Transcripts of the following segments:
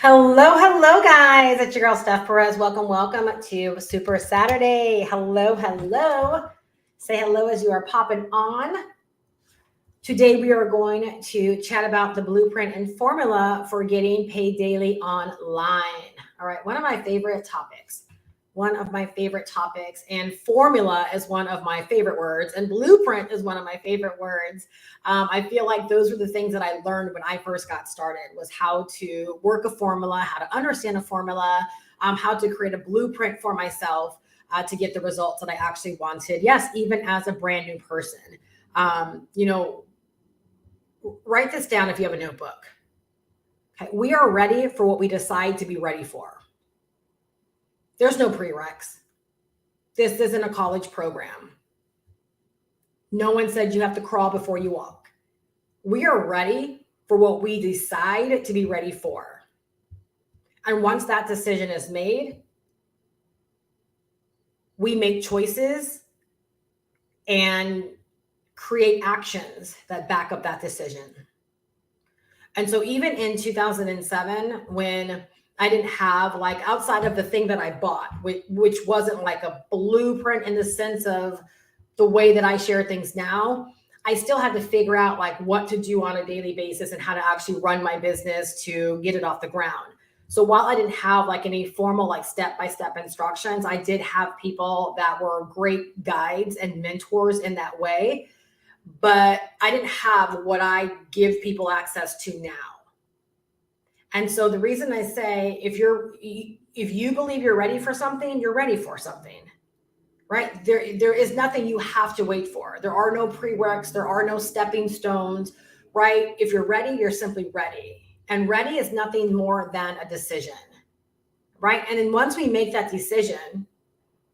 Hello, guys. It's your girl, Steph Perez. Welcome to Super Saturday. Hello. Say hello as you are popping on. Today, we are going to chat about the blueprint and formula for getting paid daily online. All right, one of my favorite topics. And formula is one of my favorite words, and blueprint is one of my favorite words. I feel like those were the things that I learned when I first got started, was how to work a formula, how to understand a formula, how to create a blueprint for myself to get the results that I actually wanted. Yes, even as a brand new person. Write this down if you have a notebook. Okay, we are ready for what we decide to be ready for. There's no prereqs. This isn't a college program. No one said you have to crawl before you walk. We are ready for what we decide to be ready for. And once that decision is made, we make choices and create actions that back up that decision. And so even in 2007, when I didn't have, like, outside of the thing that I bought, which wasn't like a blueprint in the sense of the way that I share things now, I still had to figure out like what to do on a daily basis and how to actually run my business to get it off the ground. So while I didn't have like any formal like step-by-step instructions, I did have people that were great guides and mentors in that way. But I didn't have what I give people access to now. And so the reason I say, if you believe you're ready for something, you're ready for something, right? There is nothing you have to wait for. There are no prereqs. There are no stepping stones, right? If you're ready, you're simply ready. And ready is nothing more than a decision, right? And then once we make that decision,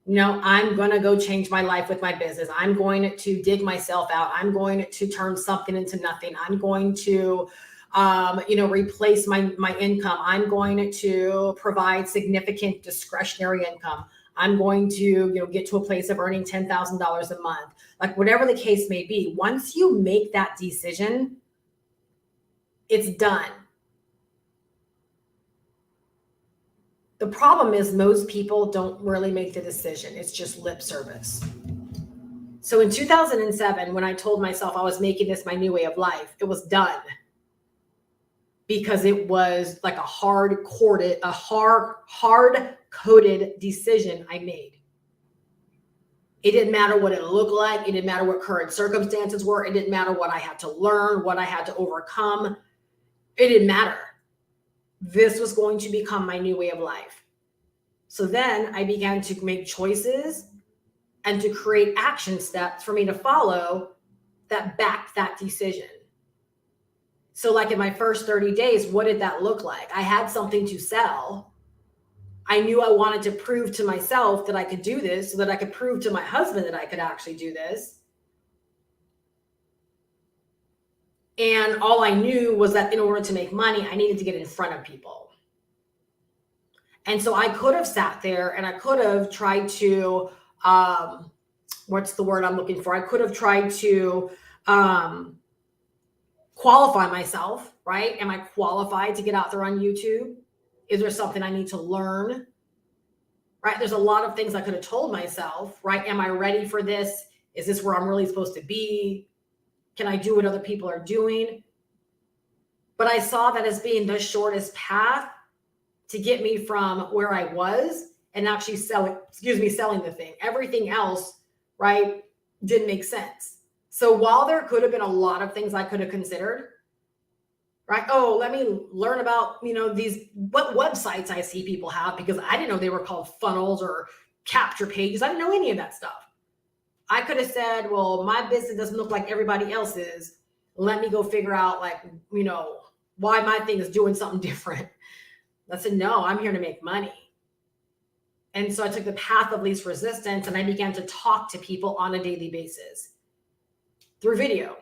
I'm going to go change my life with my business. I'm going to dig myself out. I'm going to turn something into nothing. I'm going to replace my income. I'm going to provide significant discretionary income. I'm going to, get to a place of earning $10,000 a month, like whatever the case may be. Once you make that decision, it's done. The problem is most people don't really make the decision. It's just lip service. So in 2007, when I told myself I was making this my new way of life, it was done. Because it was like a hard-coded decision I made. It didn't matter what it looked like. It didn't matter what current circumstances were. It didn't matter what I had to learn, what I had to overcome. It didn't matter. This was going to become my new way of life. So then I began to make choices and to create action steps for me to follow that backed that decision. So like in my first 30 days, what did that look like? I had something to sell. I knew I wanted to prove to myself that I could do this, so that I could prove to my husband that I could actually do this. And all I knew was that in order to make money, I needed to get in front of people. And so I could have sat there and I could have tried to, what's the word I'm looking for? I could have tried to qualify myself, right? Am I qualified to get out there on YouTube? Is there something I need to learn? Right? There's a lot of things I could have told myself, right? Am I ready for this? Is this where I'm really supposed to be? Can I do what other people are doing? But I saw that as being the shortest path to get me from where I was and actually selling the thing. Everything else, right, didn't make sense. So while there could have been a lot of things I could have considered, right? Oh, let me learn about, what websites I see people have, because I didn't know they were called funnels or capture pages. I didn't know any of that stuff. I could have said, well, my business doesn't look like everybody else's. Let me go figure out why my thing is doing something different. I said, no, I'm here to make money. And so I took the path of least resistance and I began to talk to people on a daily basis through video.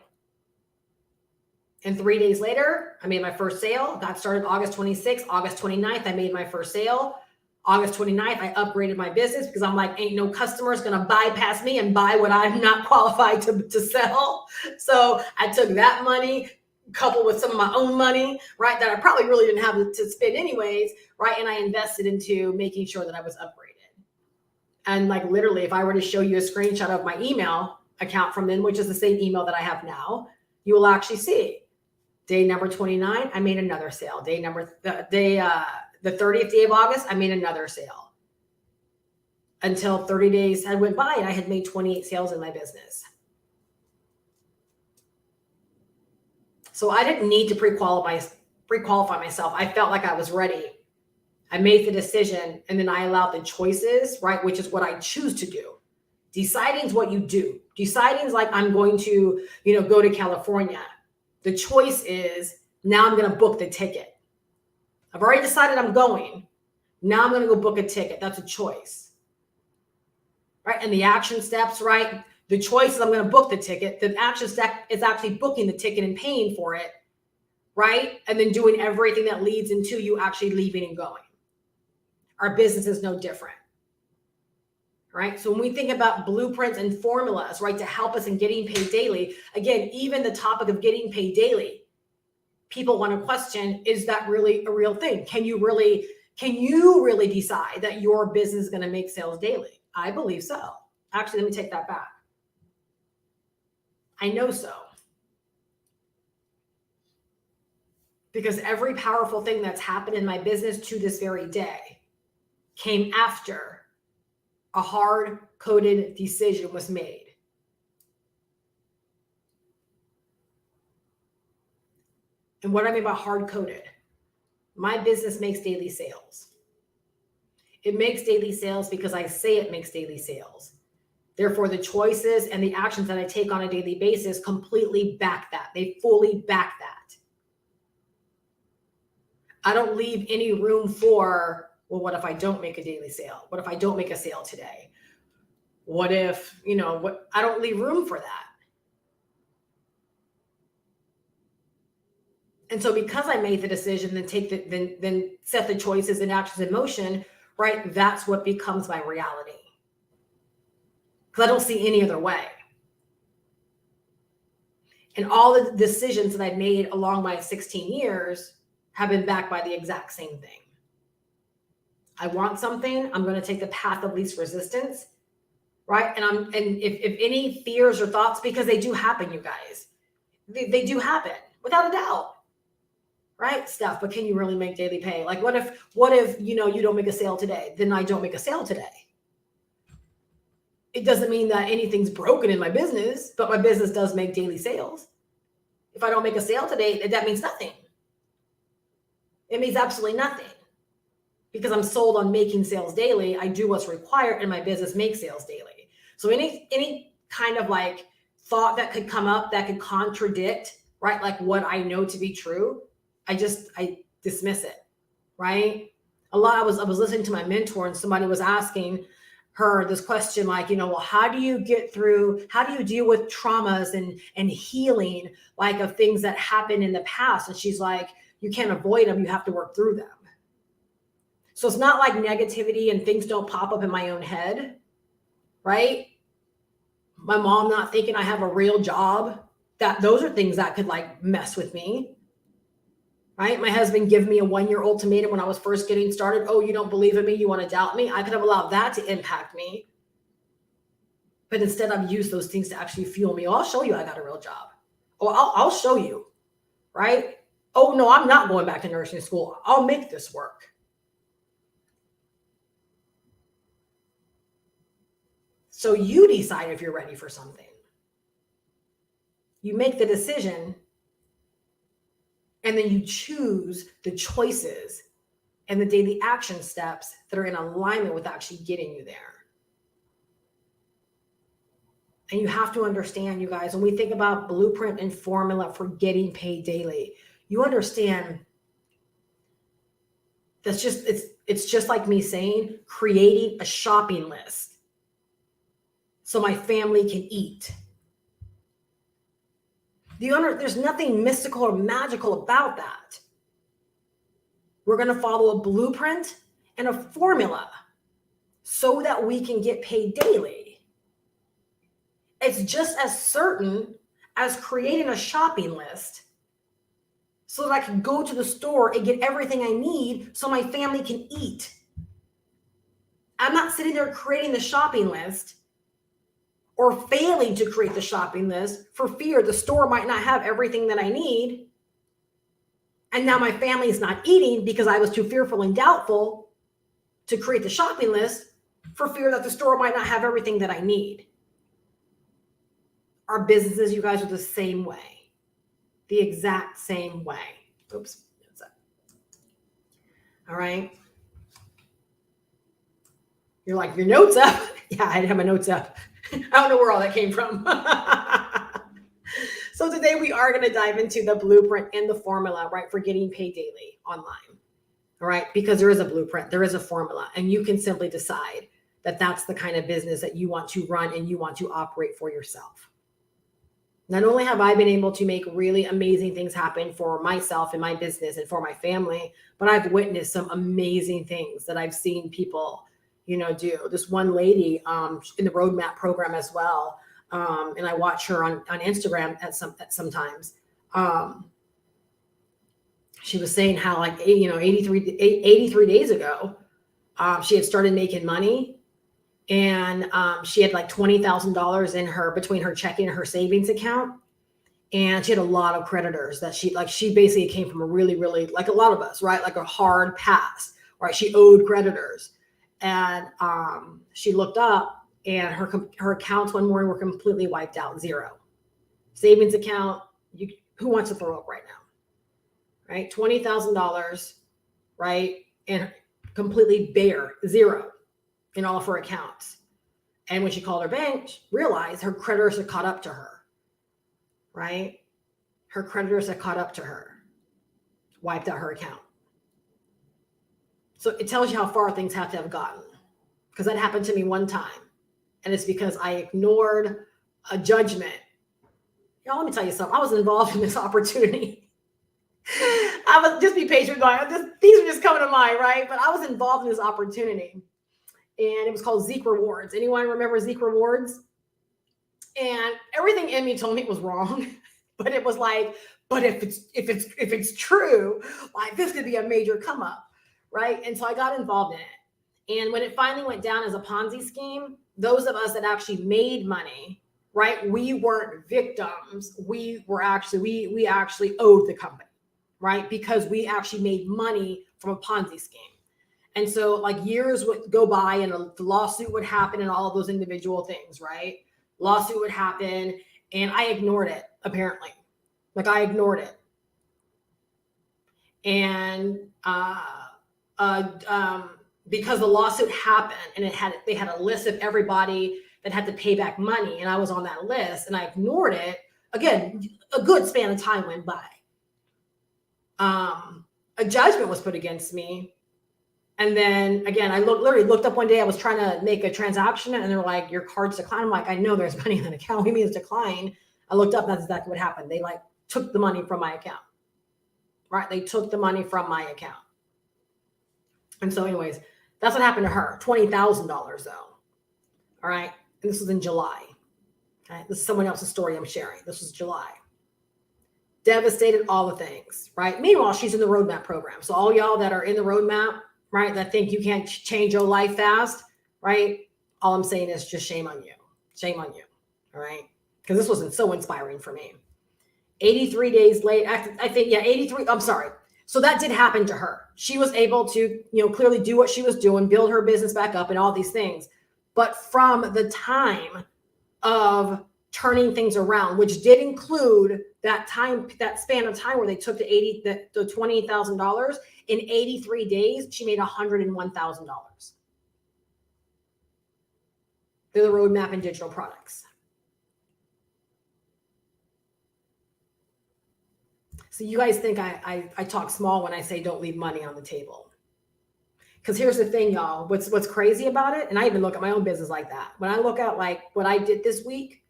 And 3 days later, I made my first sale. That started August 26th. August 29th, I made my first sale. August 29th, I upgraded my business because I'm like, ain't no customer's going to bypass me and buy what I'm not qualified to sell. So I took that money, coupled with some of my own money, right, that I probably really didn't have to spend anyways, right? And I invested into making sure that I was upgraded. And like literally, if I were to show you a screenshot of my email account from then, which is the same email that I have now, you will actually see day number 29, I made another sale. The 30th day of August, I made another sale. Until 30 days had went by and I had made 28 sales in my business. So I didn't need to pre-qualify myself. I felt like I was ready. I made the decision and then I allowed the choices, right? Which is what I choose to do. Deciding is what you do. Deciding is like, I'm going to, go to California. The choice is now I'm going to book the ticket. I've already decided I'm going. Now I'm going to go book a ticket. That's a choice. Right? And the action steps, right? The choice is I'm going to book the ticket. The action step is actually booking the ticket and paying for it, right? And then doing everything that leads into you actually leaving and going. Our business is no different, right? So when we think about blueprints and formulas, right, to help us in getting paid daily, again, even the topic of getting paid daily, people want to question, is that really a real thing? Can you really decide that your business is going to make sales daily? I believe so. Actually, let me take that back. I know so. Because every powerful thing that's happened in my business to this very day came after a hard-coded decision was made. And what I mean by hard-coded, my business makes daily sales. It makes daily sales because I say it makes daily sales. Therefore, the choices and the actions that I take on a daily basis completely back that. They fully back that. I don't leave any room for, well, what if I don't make a daily sale? What if I don't make a sale today? What if, I don't leave room for that. And so because I made the decision, then set the choices and actions in motion, right? That's what becomes my reality. Because I don't see any other way. And all the decisions that I've made along my 16 years have been backed by the exact same thing. I want something, I'm going to take the path of least resistance, right? And if any fears or thoughts, because they do happen, you guys, they do happen without a doubt, right? Steph, but can you really make daily pay? Like what if, you don't make a sale today? Then I don't make a sale today. It doesn't mean that anything's broken in my business, but my business does make daily sales. If I don't make a sale today, that means nothing. It means absolutely nothing. Because I'm sold on making sales daily, I do what's required and my business makes sales daily. So any kind of like thought that could come up that could contradict, right? Like what I know to be true, I dismiss it, right? I was listening to my mentor and somebody was asking her this question like, well, how do you deal with traumas and healing like of things that happened in the past? And she's like, you can't avoid them, you have to work through them. So it's not like negativity and things don't pop up in my own head, right? My mom not thinking I have a real job, those are things that could like mess with me, right? My husband gave me a 1-year ultimatum when I was first getting started. Oh, you don't believe in me? You want to doubt me? I could have allowed that to impact me. But instead I've used those things to actually fuel me. Oh, I'll show you I got a real job. Oh, I'll show you, right? Oh, no, I'm not going back to nursing school. I'll make this work. So you decide if you're ready for something. You make the decision and then you choose the choices and the daily action steps that are in alignment with actually getting you there. And you have to understand, you guys, when we think about blueprint and formula for getting paid daily, you understand it's just like me saying, creating a shopping list so my family can eat. There's nothing mystical or magical about that. We're going to follow a blueprint and a formula so that we can get paid daily. It's just as certain as creating a shopping list so that I can go to the store and get everything I need so my family can eat. I'm not sitting there creating the shopping list or failing to create the shopping list for fear the store might not have everything that I need. And now my family is not eating because I was too fearful and doubtful to create the shopping list for fear that the store might not have everything that I need. Our businesses, you guys, are the same way. The exact same way. Oops. All right. You're like, your notes up? Yeah, I didn't have my notes up. I don't know where all that came from. So today we are going to dive into the blueprint and the formula, right, for getting paid daily online. All right, because there is a blueprint, there is a formula, and you can simply decide that that's the kind of business that you want to run and you want to operate for yourself. Not only have I been able to make really amazing things happen for myself and my business and for my family, but I've witnessed some amazing things that I've seen people, do. This one lady in the roadmap program as well, and I watch her on Instagram at sometimes. She was saying how 83 days ago, she had started making money, and she had like $20,000 between her checking and her savings account. And she had a lot of creditors that she basically came from a really, really, like a lot of us, right? Like a hard pass, right? She owed creditors. And she looked up and her accounts one morning were completely wiped out, zero. Savings account, who wants to throw up right now, right? $20,000, right? And completely bare, zero in all of her accounts. And when she called her bank, she realized her creditors had caught up to her, right? Her creditors had caught up to her, wiped out her account. So it tells you how far things have to have gotten, because that happened to me one time. And it's because I ignored a judgment. Y'all, let me tell you something. I was involved in this opportunity. I was just be patient. These are just coming to mind, right? But I was involved in this opportunity. And it was called Zeke Rewards. Anyone remember Zeke Rewards? And everything in me told me it was wrong, but it was like, but if it's true, like this could be a major come up, right? And so I got involved in it. And when it finally went down as a Ponzi scheme, those of us that actually made money, right? We weren't victims. We actually owed the company, right? Because we actually made money from a Ponzi scheme. And so like years would go by and a lawsuit would happen and all of those individual things, right? Lawsuit would happen and I ignored it, apparently. Like I ignored it. And because the lawsuit happened and they had a list of everybody that had to pay back money, and I was on that list and I ignored it. Again, a good span of time went by. A judgment was put against me. And then again, I literally looked up one day, I was trying to make a transaction and they're like, your card's declined. I'm like, I know there's money in that account. What do you mean it's declined? I looked up, that's exactly what happened. They took the money from my account, right? They took the money from my account. And so anyways, that's what happened to her. $20,000 though. All right. And this was in July. Okay. This is someone else's story I'm sharing. This was July. Devastated, all the things, right? Meanwhile, she's in the roadmap program. So all y'all that are in the roadmap, right, that think you can't change your life fast, right? All I'm saying is just shame on you. Shame on you. All right. Because this wasn't so inspiring for me. 83 days late, I think, 83. I'm sorry. So that did happen to her. She was able to, clearly do what she was doing, build her business back up and all these things. But from the time of turning things around, which did include that span of time where they took the $20,000, in 83 days, she made $101,000. They're the roadmap and digital products. So you guys think I talk small when I say don't leave money on the table. Because here's the thing, y'all. What's crazy about it, and I even look at my own business like that. When I look at what I did this week,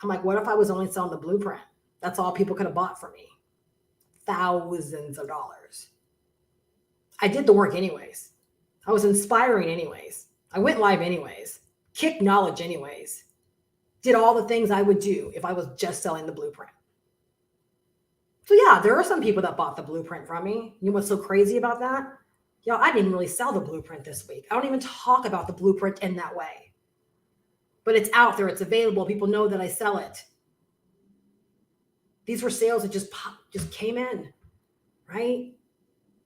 I'm like, what if I was only selling the blueprint? That's all people could have bought for me. Thousands of dollars. I did the work anyways. I was inspiring anyways. I went live anyways. Kicked knowledge anyways. Did all the things I would do if I was just selling the blueprint. So yeah, there are some people that bought the blueprint from me. You know what's so crazy about that? Yo, I didn't even really sell the blueprint this week. I don't even talk about the blueprint in that way. But it's out there, it's available. People know that I sell it. These were sales that just came in, right?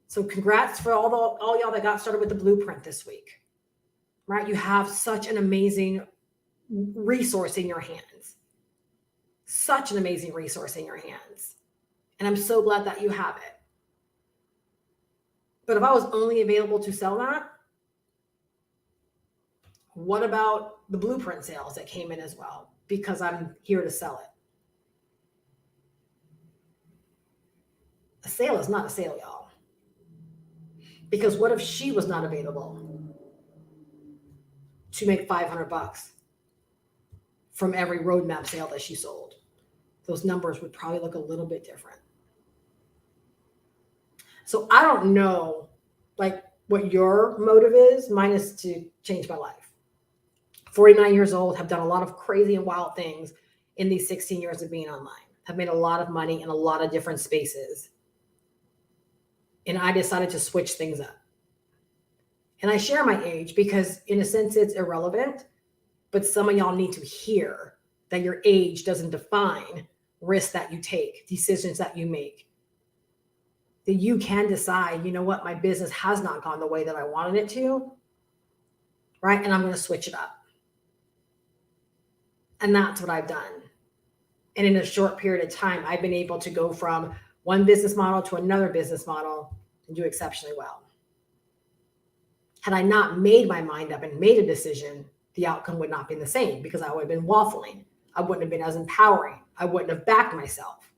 So congrats for all y'all that got started with the blueprint this week, right? You have such an amazing resource in your hands. Such an amazing resource in your hands. And I'm so glad that you have it. But if I was only available to sell that, what about the blueprint sales that came in as well? Because I'm here to sell it. A sale is not a sale, y'all. Because what if she was not available to make $500 from every roadmap sale that she sold? Those numbers would probably look a little bit different. So I don't know like what your motive is. Mine is to change my life. 49 years old, have done a lot of crazy and wild things in these 16 years of being online. Have made a lot of money in a lot of different spaces. And I decided to switch things up. And I share my age because in a sense it's irrelevant, but some of y'all need to hear that your age doesn't define risks that you take, decisions that you make. That you can decide, you know what, my business has not gone the way that I wanted it to, right? And I'm going to switch it up. And that's what I've done. And in a short period of time, I've been able to go from one business model to another business model and do exceptionally well. Had I not made my mind up and made a decision, the outcome would not be the same because I would have been waffling. I wouldn't have been as empowering. I wouldn't have backed myself.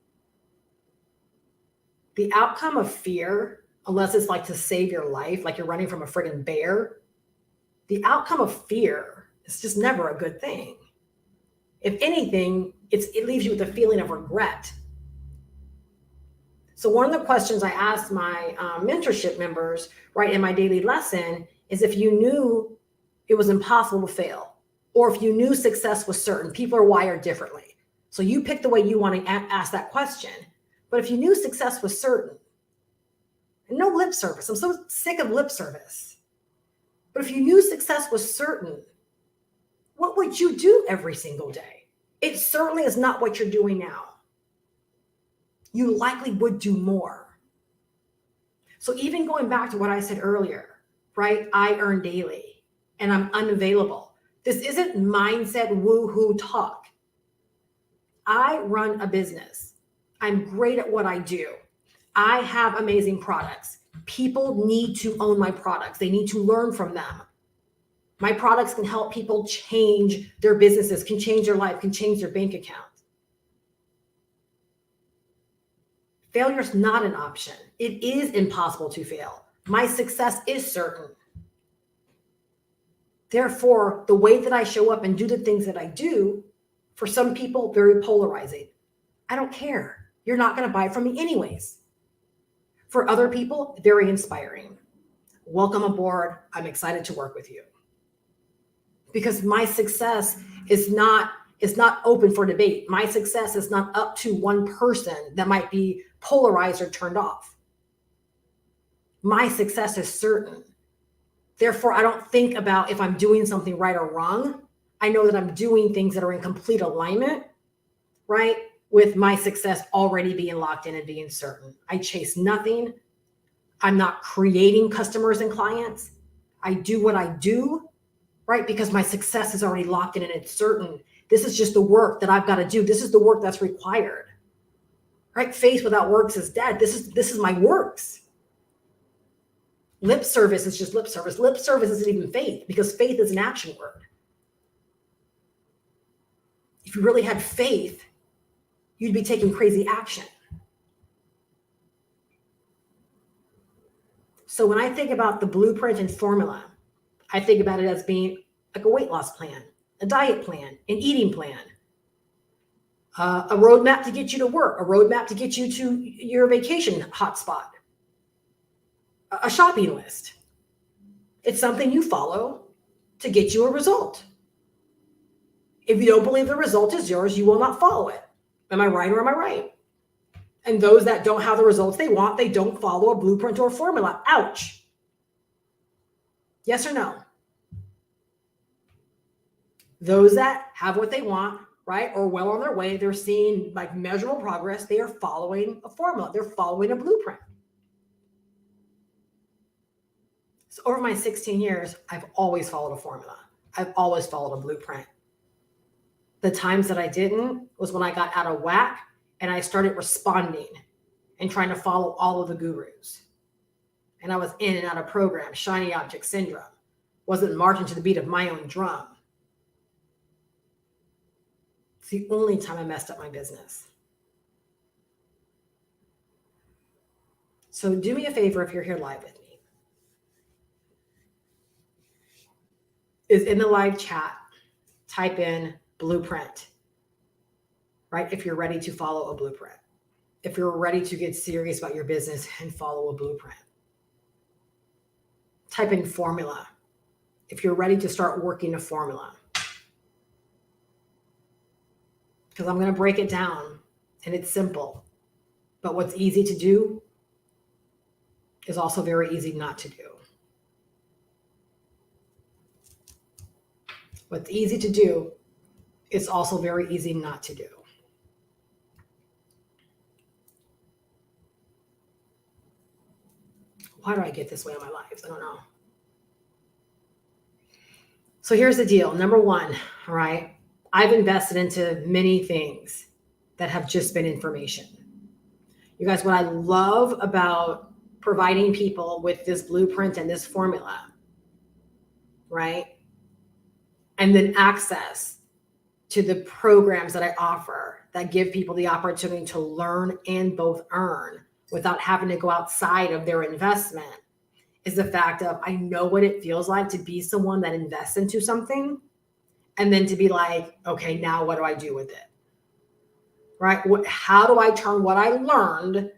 The outcome of fear, unless it's like to save your life, like you're running from a friggin' bear, the outcome of fear is just never a good thing. If anything, it leaves you with a feeling of regret. So one of the questions I asked my mentorship members, right, in my daily lesson is if you knew it was impossible to fail, or if you knew success was certain. People are wired differently. So you pick the way you want to ask that question. But if you knew success was certain, and no lip service, I'm so sick of lip service. But if you knew success was certain, what would you do every single day? It certainly is not what you're doing now. You likely would do more. So even going back to what I said earlier, right? I earn daily and I'm unavailable. This isn't mindset woo-hoo talk. I run a business. I'm great at what I do. I have amazing products. People need to own my products. They need to learn from them. My products can help people change their businesses, can change their life, can change their bank account. Failure is not an option. It is impossible to fail. My success is certain. Therefore, the way that I show up and do the things that I do, for some people, very polarizing. I don't care. You're not going to buy from me anyways. For other people, very inspiring. Welcome aboard. I'm excited to work with you. Because my success is not open for debate. My success is not up to one person that might be polarized or turned off. My success is certain. Therefore, I don't think about if I'm doing something right or wrong. I know that I'm doing things that are in complete alignment, right, with my success already being locked in and being certain. I chase nothing. I'm not creating customers and clients. I do what I do, right, because my success is already locked in and it's certain. This is just the work that I've got to do. This is the work that's required, right? Faith without works is dead. This is my works. Lip service is just lip service. Lip service isn't even faith because faith is an action word. If you really had faith, you'd be taking crazy action. So when I think about the blueprint and formula, I think about it as being like a weight loss plan, a diet plan, an eating plan, a roadmap to get you to work, a roadmap to get you to your vacation hotspot, a shopping list. It's something you follow to get you a result. If you don't believe the result is yours, you will not follow it. Am I right or am I right? And those that don't have the results they want, they don't follow a blueprint or formula. Ouch. Yes or no? Those that have what they want, right, or well on their way, they're seeing like measurable progress. They are following a formula. They're following a blueprint. So over my 16 years, I've always followed a formula. I've always followed a blueprint. The times that I didn't was when I got out of whack and I started responding and trying to follow all of the gurus. And I was in and out of programs, shiny object syndrome. Wasn't marching to the beat of my own drum. It's the only time I messed up my business. So do me a favor if you're here live with me. Is in the live chat, type in blueprint, right? If you're ready to follow a blueprint. If you're ready to get serious about your business and follow a blueprint. Type in formula. If you're ready to start working a formula. Because I'm going to break it down and it's simple. But what's easy to do is also very easy not to do. What's easy to do is also very easy not to do. Why do I get this way in my lives? I don't know. So here's the deal. Number one, all right, I've invested into many things that have just been information. You guys, what I love about providing people with this blueprint and this formula, right? And then access to the programs that I offer that give people the opportunity to learn and both earn without having to go outside of their investment is the fact of I know what it feels like to be someone that invests into something and then to be like, okay, now what do I do with it? Right? How do I turn what I learned,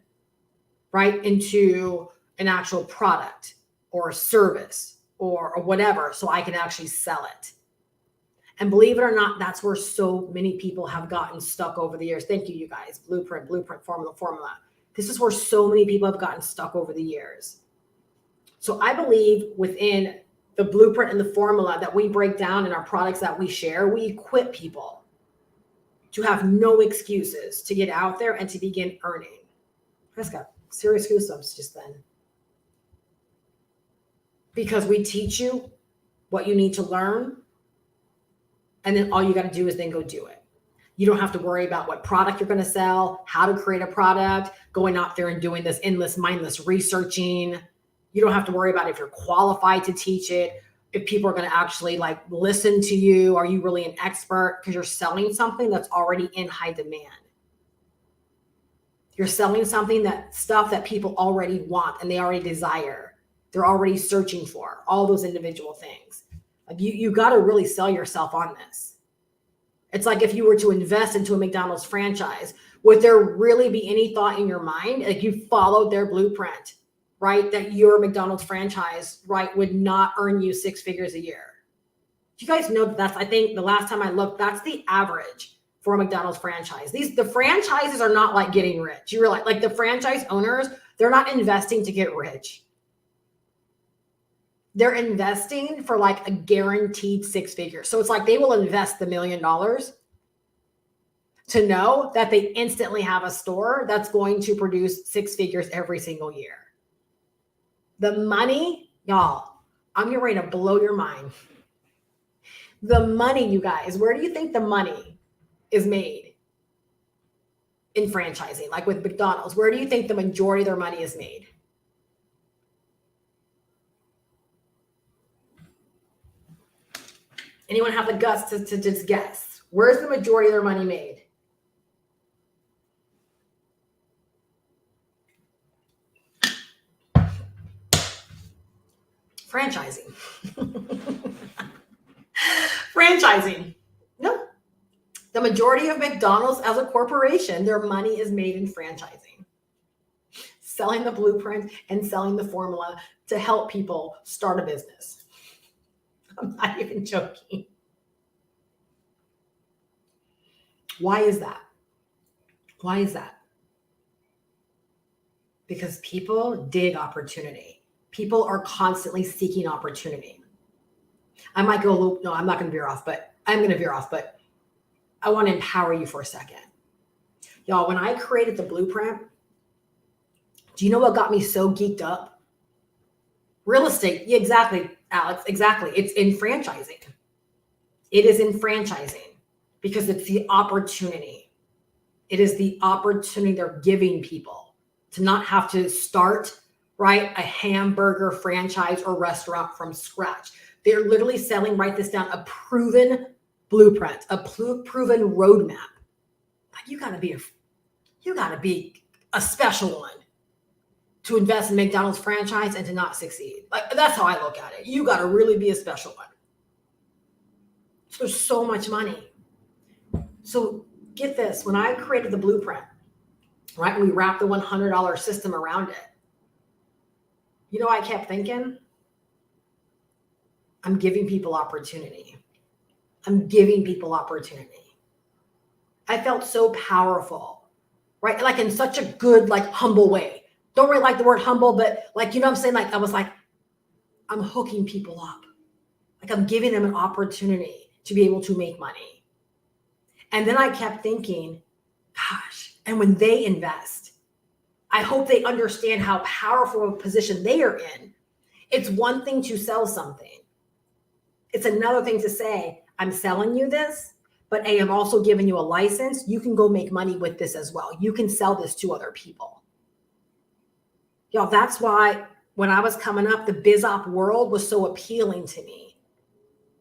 right, into an actual product or a service or whatever so I can actually sell it? And believe it or not, that's where so many people have gotten stuck over the years. Thank you, you guys. Blueprint, formula. This is where so many people have gotten stuck over the years. So I believe within the blueprint and the formula that we break down in our products that we share, we equip people to have no excuses to get out there and to begin earning. I just got serious goosebumps just then. Because we teach you what you need to learn, and then all you got to do is then go do it. You don't have to worry about what product you're going to sell, how to create a product, going out there and doing this endless, mindless researching. You don't have to worry about if you're qualified to teach it, if people are going to actually like listen to you. Are you really an expert? Because you're selling something that's already in high demand. You're selling something stuff that people already want and they already desire. They're already searching for all those individual things. Like you got to really sell yourself on this. It's like if you were to invest into a McDonald's franchise, would there really be any thought in your mind, like you followed their blueprint, right, that your McDonald's franchise, right, would not earn you 6 figures a year? Do you guys know that's, I think the last time I looked, that's the average for a McDonald's franchise. The franchises are not like getting rich. You realize, like the franchise owners, they're not investing to get rich. They're investing for like a guaranteed 6 figures. So it's like they will invest the $1 million to know that they instantly have a store that's going to produce 6 figures every single year. The money, y'all, I'm getting ready to blow your mind. The money, you guys, where do you think the money is made in franchising? Like with McDonald's, where do you think the majority of their money is made? Anyone have the guts to just guess? Where's the majority of their money made? Franchising. Franchising. No. The majority of McDonald's as a corporation, their money is made in franchising. Selling the blueprint and selling the formula to help people start a business. I'm not even joking. Why is that? Why is that? Because people dig opportunity. People are constantly seeking opportunity. I might go, no, I'm not going to veer off, but I'm going to veer off, but I want to empower you for a second. Y'all, when I created the blueprint, do you know what got me so geeked up? Real estate. Yeah, exactly, Alex. Exactly. It's in franchising. It is in franchising because it's the opportunity. It is the opportunity they're giving people to not have to start, right, a hamburger franchise or restaurant from scratch. They're literally selling, write this down, a proven blueprint, a proven roadmap. Like you gotta be a special one to invest in McDonald's franchise and to not succeed. Like that's how I look at it. You gotta really be a special one. So there's so much money. So get this, when I created the blueprint, right, we wrapped the $100 system around it. You know, I kept thinking, I'm giving people opportunity. I'm giving people opportunity. I felt so powerful, right? Like in such a good, like humble way. Don't really like the word humble, but like, you know what I'm saying? Like I was like, I'm hooking people up. Like I'm giving them an opportunity to be able to make money. And then I kept thinking, gosh, and when they invest, I hope they understand how powerful a position they are in. It's one thing to sell something. It's another thing to say, I'm selling you this, but hey, I'm also giving you a license. You can go make money with this as well. You can sell this to other people. Y'all, that's why when I was coming up, the bizop world was so appealing to me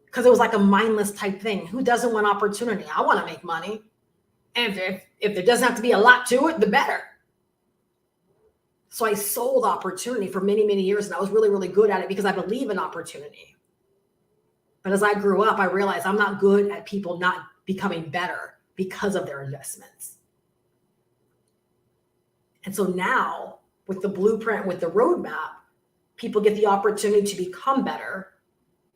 because it was like a mindless type thing. Who doesn't want opportunity? I want to make money. And if there doesn't have to be a lot to it, the better. So I sold opportunity for many, many years, and I was really, really good at it because I believe in opportunity. But as I grew up, I realized I'm not good at people not becoming better because of their investments. And so now with the blueprint, with the roadmap, people get the opportunity to become better,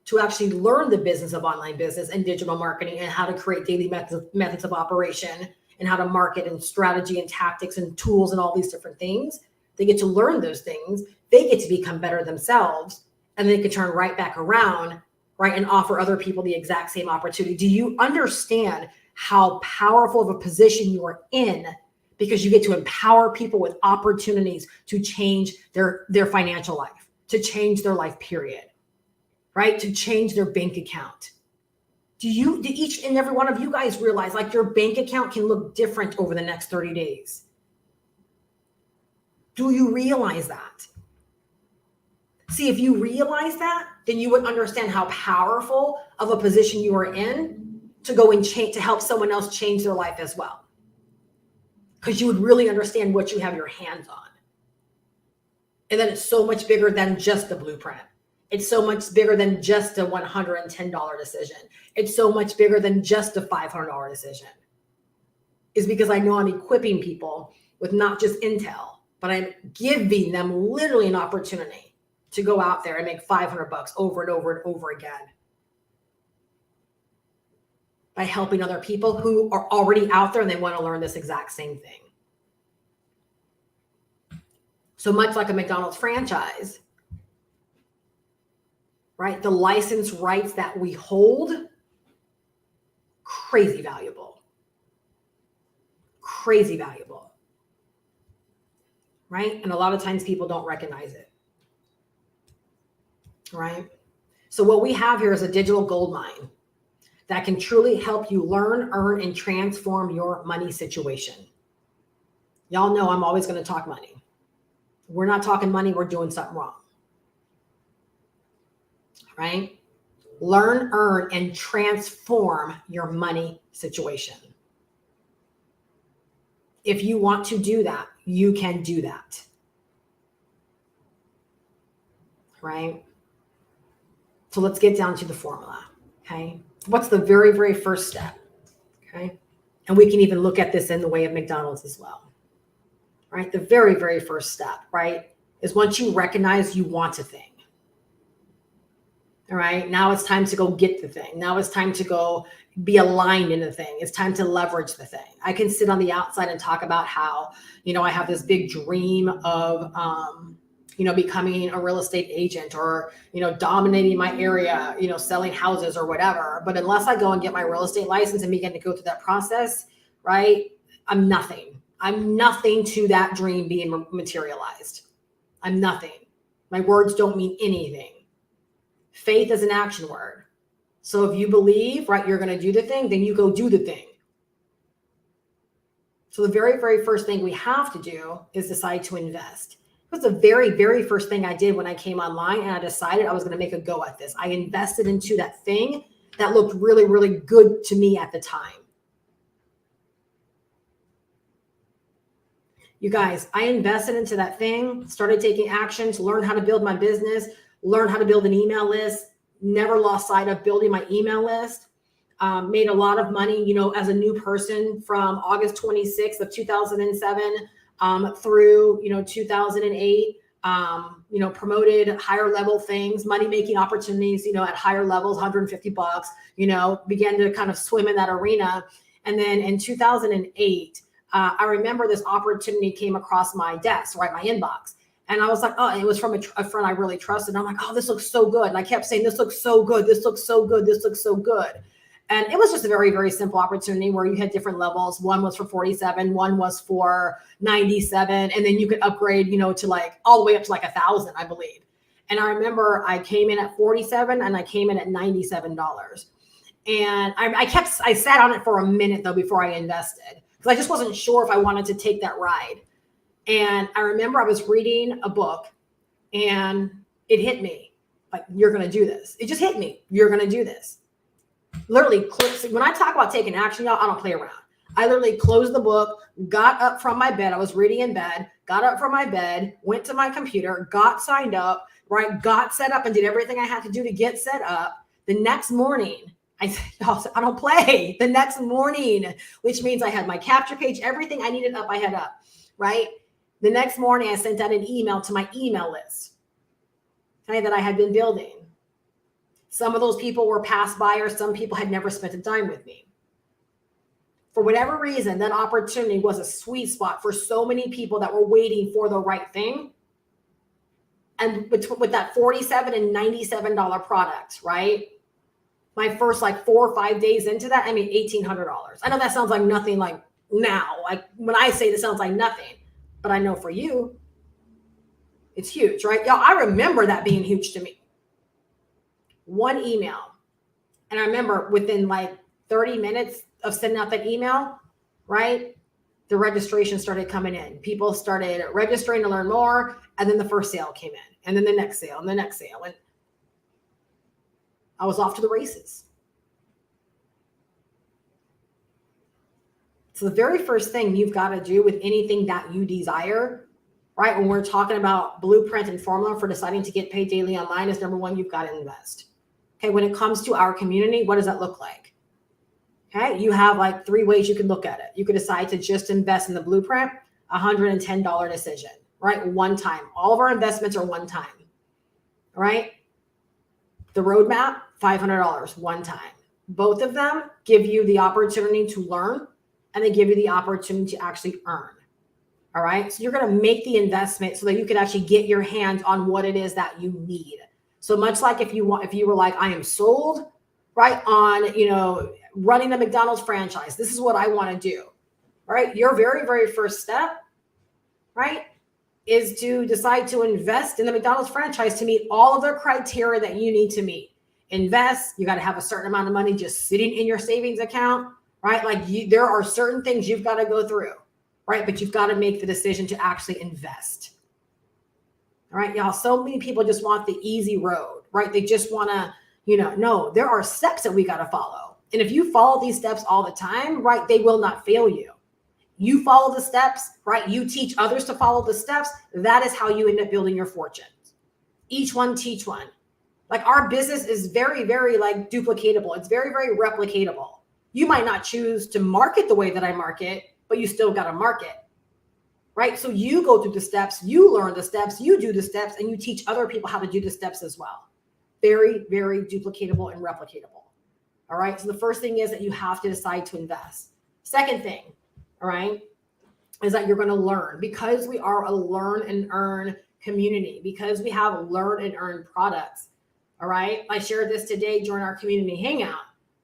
to actually learn the business of online business and digital marketing and how to create daily methods of operation and how to market and strategy and tactics and tools and all these different things. They get to learn those things. They get to become better themselves, and they can turn right back around, right, and offer other people the exact same opportunity. Do you understand how powerful of a position you are in? Because you get to empower people with opportunities to change their financial life, to change their life period, right? To change their bank account. Do each and every one of you guys realize like your bank account can look different over the next 30 days? Do you realize that? See, if you realize that, then you would understand how powerful of a position you are in to go and change, to help someone else change their life as well. Because you would really understand what you have your hands on. And then it's so much bigger than just the blueprint. It's so much bigger than just a $110 decision. It's so much bigger than just a $500 decision. Is because I know I'm equipping people with not just intel, but I'm giving them literally an opportunity to go out there and make $500 over and over and over again by helping other people who are already out there and they want to learn this exact same thing. So much like a McDonald's franchise, right? The license rights that we hold, crazy valuable. Crazy valuable. Right? And a lot of times people don't recognize it. Right? So what we have here is a digital gold mine that can truly help you learn, earn, and transform your money situation. Y'all know I'm always going to talk money. We're not talking money, we're doing something wrong. Right? Learn, earn, and transform your money situation. If you want to do that, you can do that. Right? So let's get down to the formula. Okay? What's the very, very first step? Okay? And we can even look at this in the way of McDonald's as well. Right? The very, very first step, right, is once you recognize you want a thing. All right. Now it's time to go get the thing. Now it's time to go be aligned in the thing. It's time to leverage the thing. I can sit on the outside and talk about how, I have this big dream of, becoming a real estate agent or, dominating my area, selling houses or whatever. But unless I go and get my real estate license and begin to go through that process, right? I'm nothing. I'm nothing to that dream being materialized. I'm nothing. My words don't mean anything. Faith is an action word. So if you believe, right, you're going to do the thing, then you go do the thing. So the very, very first thing we have to do is decide to invest. It was the very, very first thing I did when I came online, and I decided I was going to make a go at this. I invested into that thing that looked really, really good to me at the time. You guys, I invested into that thing, started taking action to learn how to build my business, learn how to build an email list, never lost sight of building my email list, made a lot of money, as a new person from August 26th of 2007 through, 2008, promoted higher level things, money-making opportunities, at higher levels, $150, began to kind of swim in that arena. And then in 2008, I remember this opportunity came across my desk, right, my inbox. And I was like, oh, and it was from a friend I really trusted. And I'm like, oh, this looks so good. And I kept saying, this looks so good. This looks so good. This looks so good. And it was just a very, very simple opportunity where you had different levels. One was for 47, one was for 97. And then you could upgrade, to like all the way up to like 1,000, I believe. And I remember I came in at 47 and I came in at $97. And I sat on it for a minute though, before I invested, because I just wasn't sure if I wanted to take that ride. And I remember I was reading a book and it hit me like, you're going to do this. It just hit me. You're going to do this. Literally, when I talk about taking action, y'all, I don't play around. I literally closed the book, got up from my bed. I was reading in bed, got up from my bed, went to my computer, got signed up, right? Got set up and did everything I had to do to get set up. The next morning, I don't play. The next morning, which means I had my capture page, everything I needed up, I had up, right? The next morning, I sent out an email to my email list that I had been building. Some of those people were past buyers. Some people had never spent a dime with me. For whatever reason, that opportunity was a sweet spot for so many people that were waiting for the right thing. And with that $47 and $97 product, right? My first 4 or 5 days into that, I made $1,800. I know that sounds like nothing like now. Like when I say this sounds like nothing. But I know for you, it's huge, right? Y'all, I remember that being huge to me. One email. And I remember within 30 minutes of sending out that email, right? The registration started coming in. People started registering to learn more. And then the first sale came in. And then the next sale and the next sale. And I was off to the races. So the very first thing you've got to do with anything that you desire, right? When we're talking about blueprint and formula for deciding to get paid daily online is number one, you've got to invest. Okay. When it comes to our community, what does that look like? Okay. You have 3 ways you can look at it. You could decide to just invest in the blueprint, $110 decision, right? One time. All of our investments are one time, right? The roadmap, $500, one time. Both of them give you the opportunity to learn, and they give you the opportunity to actually earn. All right. So you're going to make the investment so that you can actually get your hands on what it is that you need. So much like if you were like, I am sold, right, on, running a McDonald's franchise. This is what I want to do. All right. Your very, very first step, right, is to decide to invest in the McDonald's franchise to meet all of the criteria that you need to meet. Invest. You got to have a certain amount of money just sitting in your savings account. Right? There are certain things you've got to go through, right? But you've got to make the decision to actually invest. All right, y'all. So many people just want the easy road, right? They just want to, no, there are steps that we got to follow. And if you follow these steps all the time, right, they will not fail you. You follow the steps, right? You teach others to follow the steps. That is how you end up building your fortunes. Each one, teach one. Our business is very, very duplicatable. It's very, very replicatable. You might not choose to market the way that I market, but you still got to market, right? So you go through the steps, you learn the steps, you do the steps, and you teach other people how to do the steps as well. Very, very duplicatable and replicatable. All right. So the first thing is that you have to decide to invest. Second thing, all right, is that you're going to learn, because we are a learn and earn community, because we have learn and earn products. All right. I shared this today during our community hangout,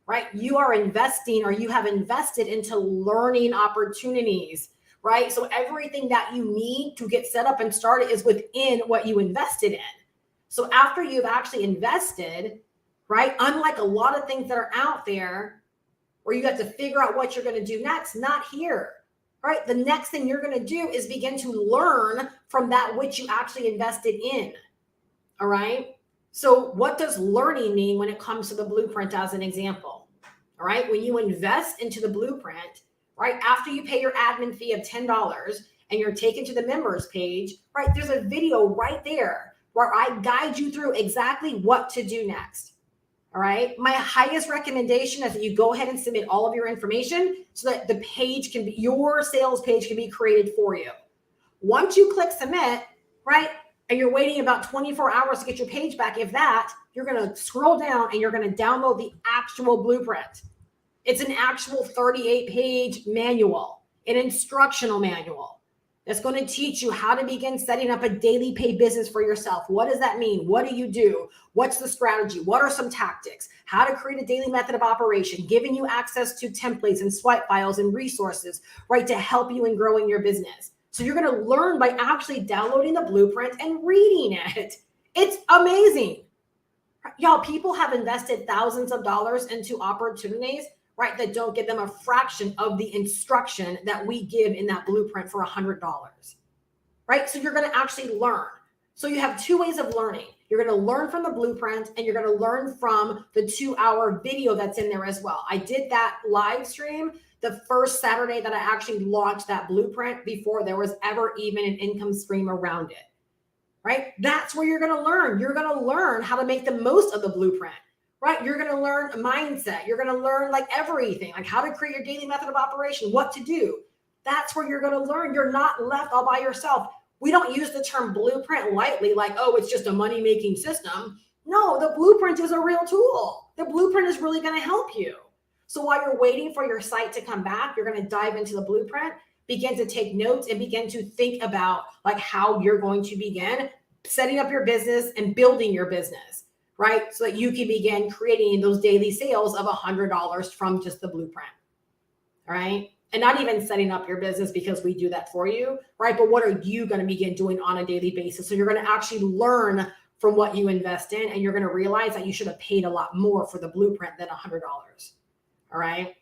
right? You are investing, or you have invested into learning opportunities, right? So everything that you need to get set up and started is within what you invested in. So after you've actually invested, right, unlike a lot of things that are out there where you have to figure out what you're going to do next, not here, right? The next thing you're going to do is begin to learn from that which you actually invested in. All right. So what does learning mean when it comes to the blueprint as an example? All right. When you invest into the blueprint, right, after you pay your admin fee of $10 and you're taken to the members page, right, there's a video right there where I guide you through exactly what to do next. All right. My highest recommendation is that you go ahead and submit all of your information so that the page can be, your sales page can be created for you. Once you click submit, right, and you're waiting about 24 hours to get your page back, if that, you're going to scroll down and you're going to download the actual blueprint. It's an actual 38-page manual, an instructional manual that's going to teach you how to begin setting up a daily pay business for yourself. What does that mean? What do you do? What's the strategy? What are some tactics? How to create a daily method of operation, giving you access to templates and swipe files and resources, right, to help you in growing your business. So you're going to learn by actually downloading the blueprint and reading it. It's amazing. Y'all, people have invested thousands of dollars into opportunities, right, that don't give them a fraction of the instruction that we give in that blueprint for $100, right? So you're going to actually learn. So you have two ways of learning. You're going to learn from the blueprint, and you're going to learn from the 2-hour video that's in there as well. I did that live stream the first Saturday that I actually launched that blueprint before there was ever even an income stream around it, right? That's where you're going to learn. You're going to learn how to make the most of the blueprint, right? You're going to learn a mindset. You're going to learn like everything, like how to create your daily method of operation, what to do. That's where you're going to learn. You're not left all by yourself. We don't use the term blueprint lightly, like, oh, it's just a money-making system. No, the blueprint is a real tool. The blueprint is really going to help you. So while you're waiting for your site to come back, you're going to dive into the blueprint, begin to take notes, and begin to think about like how you're going to begin setting up your business and building your business, right? So that you can begin creating those daily sales of $100 from just the blueprint, all right? And not even setting up your business, because we do that for you, right? But what are you going to begin doing on a daily basis? So you're going to actually learn from what you invest in, and you're going to realize that you should have paid a lot more for the blueprint than $100. All right.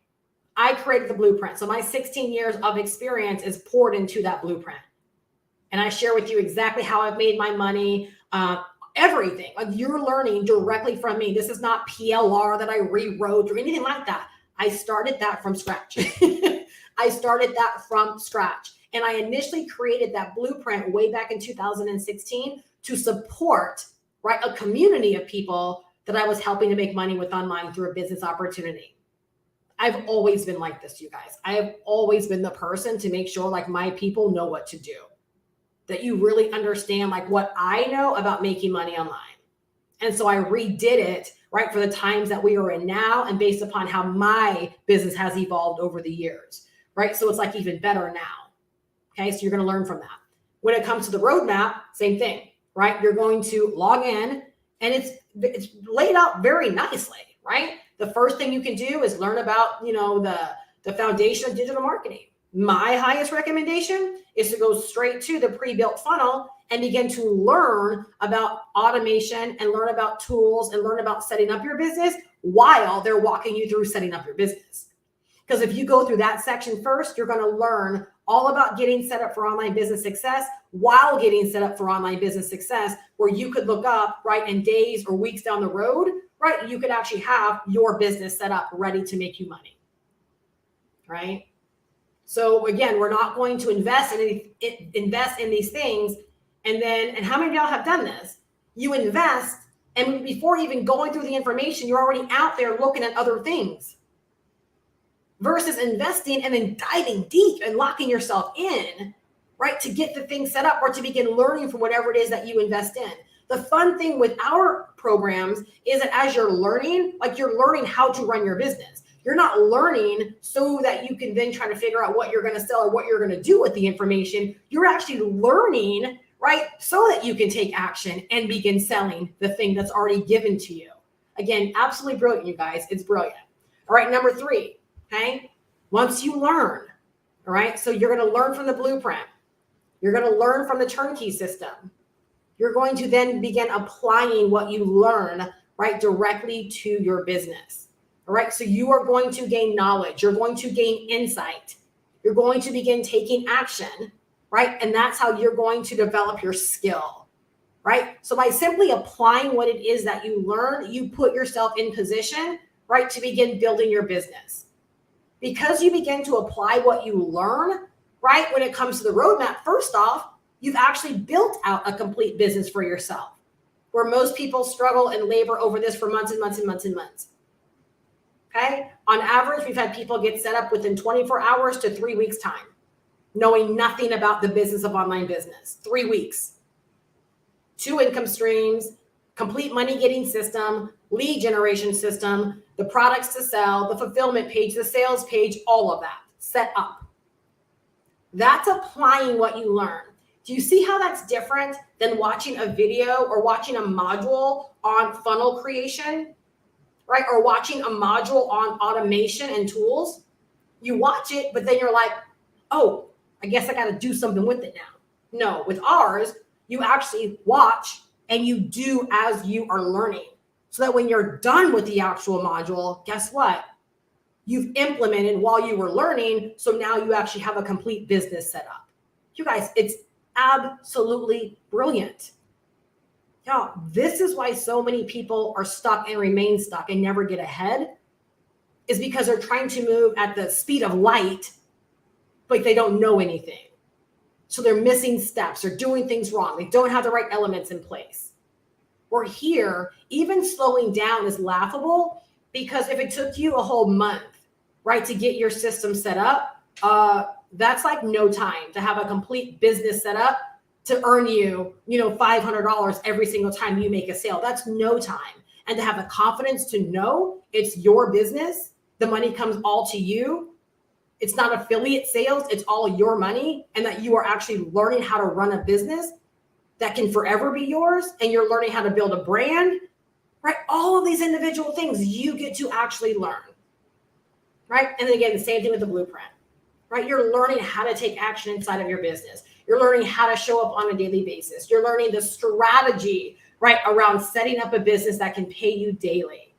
I created the blueprint. So my 16 years of experience is poured into that blueprint. And I share with you exactly how I've made my money, everything. Like, you're learning directly from me. This is not PLR that I rewrote or anything like that. I started that from scratch. I started that from scratch. And I initially created that blueprint way back in 2016 to support, right, a community of people that I was helping to make money with online through a business opportunity. I've always been like this, you guys. I have always been the person to make sure like my people know what to do, that you really understand like what I know about making money online. And so I redid it, right, for the times that we are in now and based upon how my business has evolved over the years, right? So it's like even better now. Okay, so you're going to learn from that. When it comes to the roadmap, same thing, right? You're going to log in, and it's laid out very nicely, right? The first thing you can do is learn about, the foundation of digital marketing. My highest recommendation is to go straight to the pre-built funnel and begin to learn about automation and learn about tools and learn about setting up your business while they're walking you through setting up your business. Because if you go through that section first, you're going to learn all about getting set up for online business success while getting set up for online business success, where you could look up, right, in days or weeks down the road, right, you could actually have your business set up ready to make you money, right? So again, we're not going to invest in these things. And how many of y'all have done this? You invest, and before even going through the information, you're already out there looking at other things, versus investing and then diving deep and locking yourself in, right, to get the thing set up or to begin learning from whatever it is that you invest in. The fun thing with our programs is that as you're learning, like you're learning how to run your business. You're not learning so that you can then try to figure out what you're going to sell or what you're going to do with the information. You're actually learning, right, so that you can take action and begin selling the thing that's already given to you. Again, absolutely brilliant, you guys. It's brilliant. All right, number 3, okay? Once you learn, all right, so you're going to learn from the blueprint. You're going to learn from the turnkey system. You're going to then begin applying what you learn, right, directly to your business. All right, so you are going to gain knowledge. You're going to gain insight. You're going to begin taking action, right? And that's how you're going to develop your skill, right? So by simply applying what it is that you learn, you put yourself in position, right, to begin building your business. Because you begin to apply what you learn, right, when it comes to the roadmap, first off, you've actually built out a complete business for yourself, where most people struggle and labor over this for months and months and months and months. Okay? On average, we've had people get set up within 24 hours to 3 weeks time, knowing nothing about the business of online business. 3 weeks. 2 income streams, complete money getting system, lead generation system, the products to sell, the fulfillment page, the sales page, all of that set up. That's applying what you learn. Do you see how that's different than watching a video or watching a module on funnel creation, right? Or watching a module on automation and tools? You watch it, but then you're like, oh, I guess I got to do something with it now. No, with ours, you actually watch and you do as you are learning. So that when you're done with the actual module, guess what? You've implemented while you were learning. So now you actually have a complete business set up. You guys, it's absolutely brilliant. Y'all, this is why so many people are stuck and remain stuck and never get ahead, is because they're trying to move at the speed of light, but they don't know anything. So they're missing steps. They're doing things wrong. They don't have the right elements in place. Or here, even slowing down is laughable, because if it took you a whole month, right, to get your system set up, that's like no time to have a complete business set up to earn you, $500 every single time you make a sale. That's no time. And to have the confidence to know it's your business, the money comes all to you. It's not affiliate sales, it's all your money, and that you are actually learning how to run a business that can forever be yours, and you're learning how to build a brand, right? All of these individual things you get to actually learn, right? And then again, the same thing with the blueprint, right? You're learning how to take action inside of your business. You're learning how to show up on a daily basis. You're learning the strategy, right, around setting up a business that can pay you daily.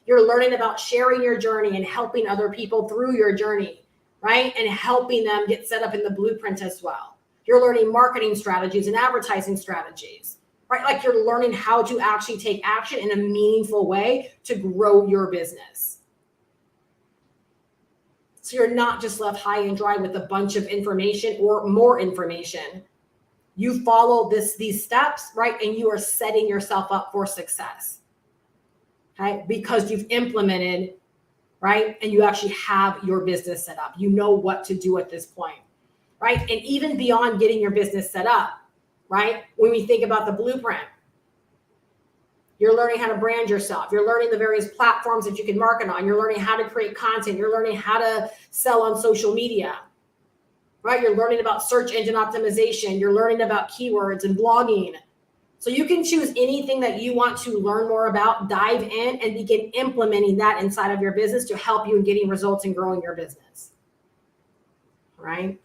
You're learning about sharing your journey and helping other people through your journey, right? And helping them get set up in the blueprint as well. You're learning marketing strategies and advertising strategies, right? Like you're learning how to actually take action in a meaningful way to grow your business. So you're not just left high and dry with a bunch of information or more information. You follow these steps, right? And you are setting yourself up for success, okay? Because you've implemented, right? And you actually have your business set up. You know what to do at this point, right? And even beyond getting your business set up, right? When we think about the blueprint, you're learning how to brand yourself. You're learning the various platforms that you can market on. You're learning how to create content. You're learning how to sell on social media, right? You're learning about search engine optimization. You're learning about keywords and blogging. So you can choose anything that you want to learn more about, dive in, and begin implementing that inside of your business to help you in getting results and growing your business, right?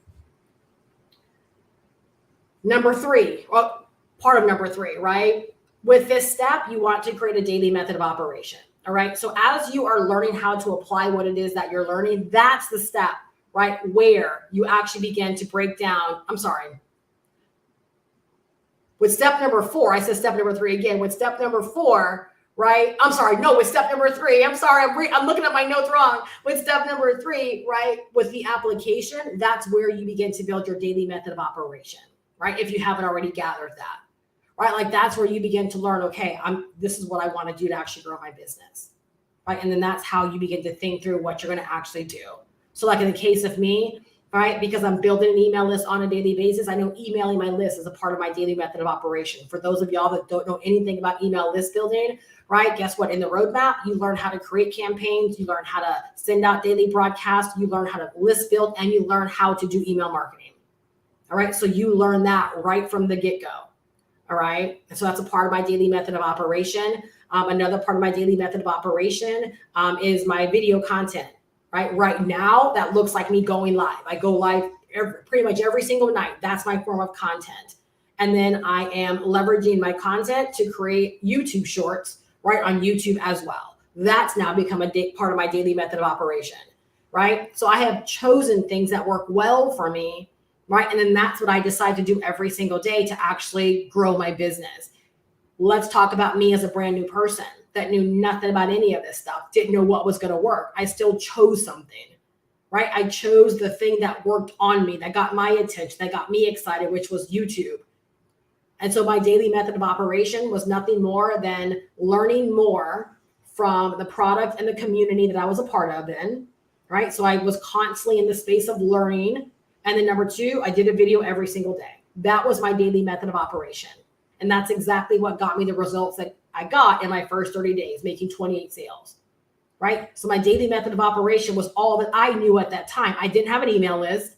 Number 3, well, part of number 3, right? With this step, you want to create a daily method of operation, all right? So as you are learning how to apply what it is that you're learning, that's the step, right, where you actually begin to break down, with step number 4, I said step number 3 again, with step number 4, right? With step number 3, I'm looking at my notes wrong. With step number 3, right, with the application, that's where you begin to build your daily method of operation, right? If you haven't already gathered that. Right? Like that's where you begin to learn, okay, this is what I want to do to actually grow my business. Right? And then that's how you begin to think through what you're going to actually do. So like in the case of me, if all right? Because I'm building an email list on a daily basis. I know emailing my list is a part of my daily method of operation. For those of y'all that don't know anything about email list building, right? Guess what? In the roadmap, you learn how to create campaigns, you learn how to send out daily broadcasts, you learn how to list build, and you learn how to do email marketing. All right. So you learn that right from the get-go. All right. And so that's a part of my daily method of operation. Another part of my daily method of operation is my video content. Right now, that looks like me going live. I go live pretty much every single night. That's my form of content. And then I am leveraging my content to create YouTube shorts, right, on YouTube as well. That's now become a part of my daily method of operation, right? So I have chosen things that work well for me, right? And then that's what I decide to do every single day to actually grow my business. Let's talk about me as a brand new person that knew nothing about any of this stuff, didn't know what was going to work. I still chose something, right? I chose the thing that worked on me, that got my attention, that got me excited, which was YouTube. And so my daily method of operation was nothing more than learning more from the product and the community that I was a part of then, right? So I was constantly in the space of learning. And then number two, I did a video every single day. That was my daily method of operation. And that's exactly what got me the results that I got in my first 30 days, making 28 sales, right? So my daily method of operation was all that I knew at that time. I didn't have an email list,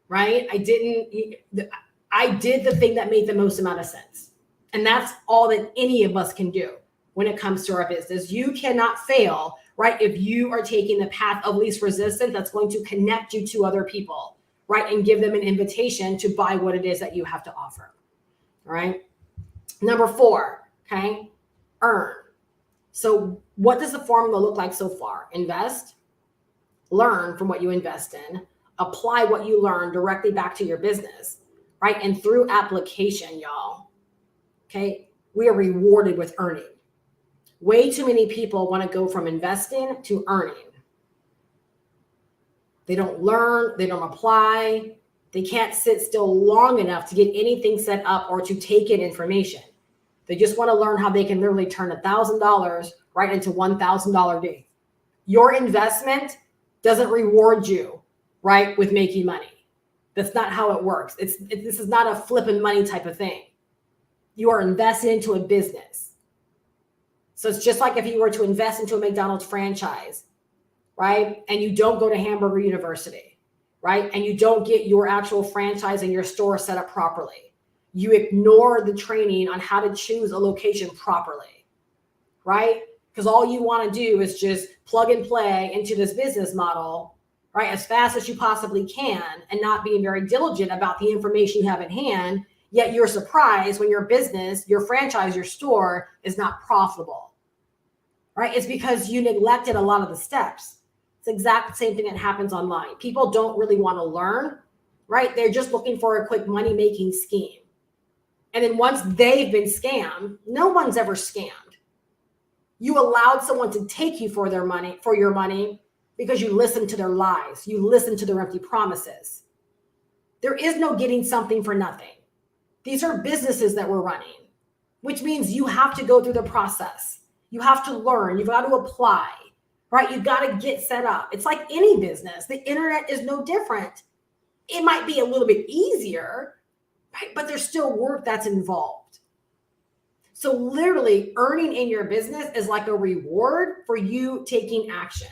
right? I did the thing that made the most amount of sense. And that's all that any of us can do when it comes to our business. You cannot fail, right? If you are taking the path of least resistance, that's going to connect you to other people, right? And give them an invitation to buy what it is that you have to offer, all right? Number 4, okay, earn. So what does the formula look like so far? Invest, learn from what you invest in, apply what you learn directly back to your business, right? And through application, y'all, okay, we are rewarded with earning. Way too many people want to go from investing to earning. They don't learn, they don't apply, they can't sit still long enough to get anything set up or to take in information. They just want to learn how they can literally turn $1,000 right into $1,000 a day. Your investment doesn't reward you, right, with making money. That's not how it works. This is not a flipping money type of thing. You are investing into a business. So it's just like if you were to invest into a McDonald's franchise, right? And you don't go to Hamburger University, right? And you don't get your actual franchise and your store set up properly. You ignore the training on how to choose a location properly, right? Because all you want to do is just plug and play into this business model, right, as fast as you possibly can, and not being very diligent about the information you have in hand, yet you're surprised when your business, your franchise, your store is not profitable, right? It's because you neglected a lot of the steps. It's the exact same thing that happens online. People don't really want to learn, right? They're just looking for a quick money-making scheme. And then once they've been scammed, no one's ever scammed. You allowed someone to take you for your money because you listened to their lies. You listened to their empty promises. There is no getting something for nothing. These are businesses that we're running, which means you have to go through the process. You have to learn. You've got to apply, right? You've got to get set up. It's like any business. The internet is no different. It might be a little bit easier, right? But there's still work that's involved. So literally earning in your business is like a reward for you taking action.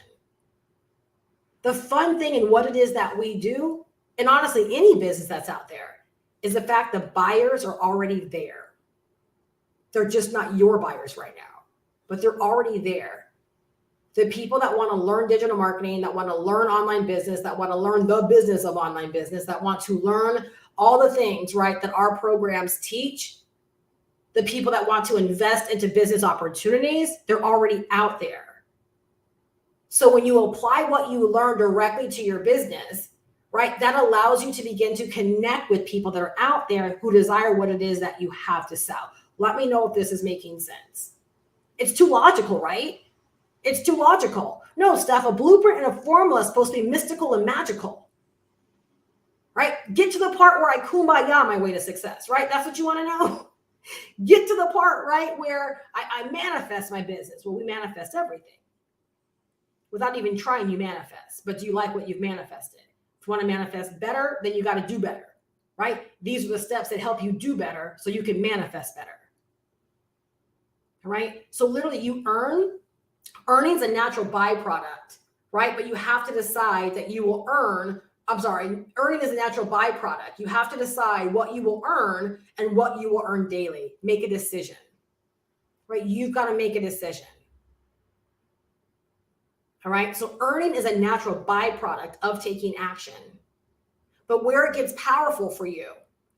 The fun thing in what it is that we do, and honestly, any business that's out there, is the fact the buyers are already there. They're just not your buyers right now, but they're already there. The people that want to learn digital marketing, that want to learn online business, that want to learn the business of online business, that want to learn all the things, right, that our programs teach, the people that want to invest into business opportunities, they're already out there. So when you apply what you learn directly to your business, right, that allows you to begin to connect with people that are out there who desire what it is that you have to sell. Let me know if this is making sense. It's too logical, right? It's too logical. No, Steph, a blueprint and a formula is supposed to be mystical and magical, right? Get to the part where I kumbaya my way to success, right? That's what you want to know. Get to the part, right, where I manifest my business. Well, we manifest everything. Without even trying, you manifest. But do you like what you've manifested? If you want to manifest better, then you got to do better, right? These are the steps that help you do better so you can manifest better. All right? So literally you earn. Earning is a natural byproduct, right? But you have to decide that you will earn. Earning is a natural byproduct. You have to decide what you will earn and what you will earn daily. Make a decision, right? You've got to make a decision. All right. So earning is a natural byproduct of taking action. But where it gets powerful for you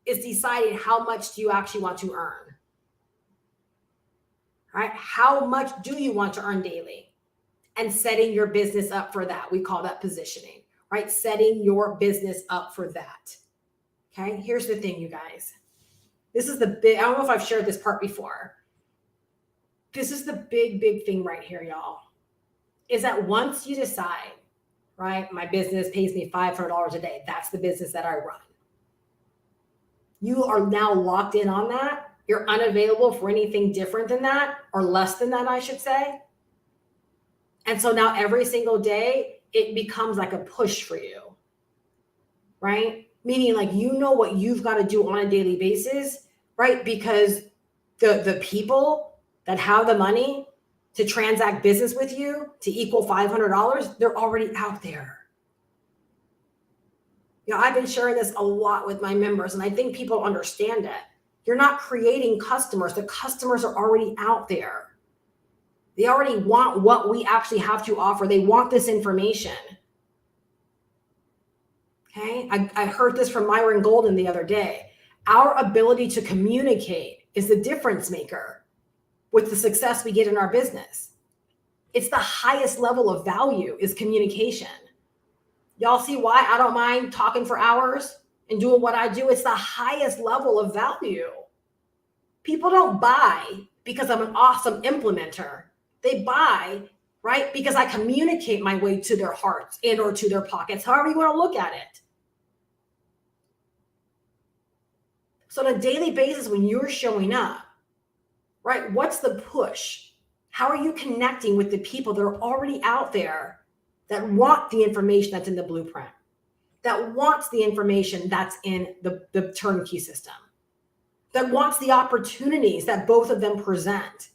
is deciding how much do you actually want to earn. Right? How much do you want to earn daily? And setting your business up for that. We call that positioning, right? Setting your business up for that. Okay. Here's the thing, you guys. This is the big, I don't know if I've shared this part before. This is the big thing right here, y'all. Is that once you decide, right, my business pays me $500 a day. That's the business that I run. You are now locked in on that. You're unavailable for anything different than that, or less than that, I should say. And so now every single day, it becomes like a push for you, right? Meaning like, you know what you've got to do on a daily basis, right? Because the people that have the money to transact business with you to equal $500, they're already out there. You know, I've been sharing this a lot with my members, and I think people understand it. You're not creating customers. The customers are already out there. They already want what we actually have to offer. They want this information. Okay. I heard this from Myron Golden the other day. Our ability to communicate is the difference maker with the success we get in our business. It's the highest level of value is communication. Y'all see why I don't mind talking for hours and doing what I do? It's the highest level of value. People don't buy because I'm an awesome implementer. They buy, right, because I communicate my way to their hearts and or to their pockets, however you want to look at it. So on a daily basis, when you're showing up, right, what's the push? How are you connecting with the people that are already out there that want the information that's in the blueprint, that wants the information that's in the turnkey system, that wants the opportunities that both of them present?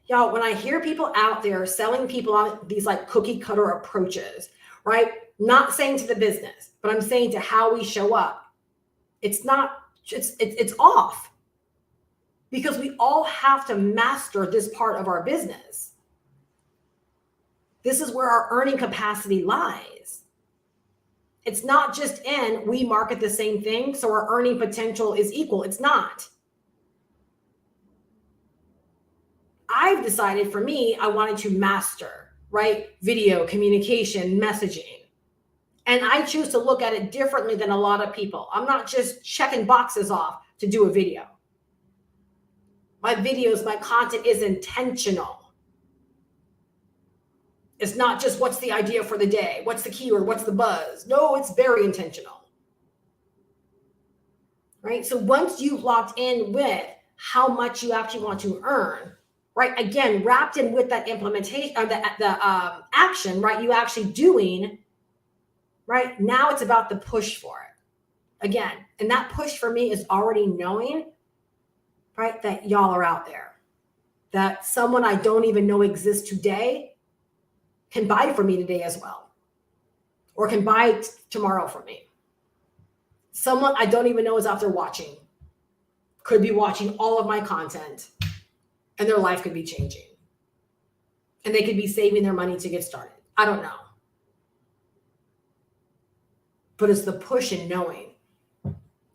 Y'all, when I hear people out there selling people on these like cookie cutter approaches, right? Not saying to the business, but I'm saying to how we show up. It's off, because we all have to master this part of our business. This is where our earning capacity lies. It's not just in we market the same thing, so our earning potential is equal. It's not. I've decided for me, I wanted to master, right? Video, communication, messaging. And I choose to look at it differently than a lot of people. I'm not just checking boxes off to do a video. My videos, my content is intentional. It's not just what's the idea for the day, what's the keyword, what's the buzz. No, it's very intentional. Right? So once you've locked in with how much you actually want to earn, right? Again, wrapped in with that implementation or the action, right? You actually doing, right? Now it's about the push for it. Again, and that push for me is already knowing, right, that y'all are out there, that someone I don't even know exists today can buy from me today as well, or can buy tomorrow from me. Someone I don't even know is out there watching, could be watching all of my content, and their life could be changing. And they could be saving their money to get started. I don't know. But it's the push in knowing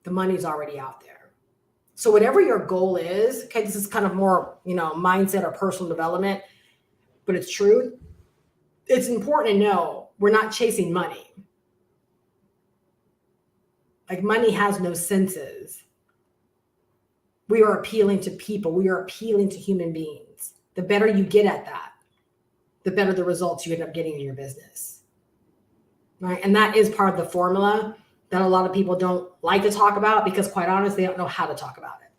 the money's already out there. So whatever your goal is, okay, this is kind of more, mindset or personal development, but it's true. It's important to know we're not chasing money. Like, money has no senses. We are appealing to people. We are appealing to human beings. The better you get at that, the better the results you end up getting in your business. Right? And that is part of the formula that a lot of people don't like to talk about, because quite honestly, they don't know how to talk about it.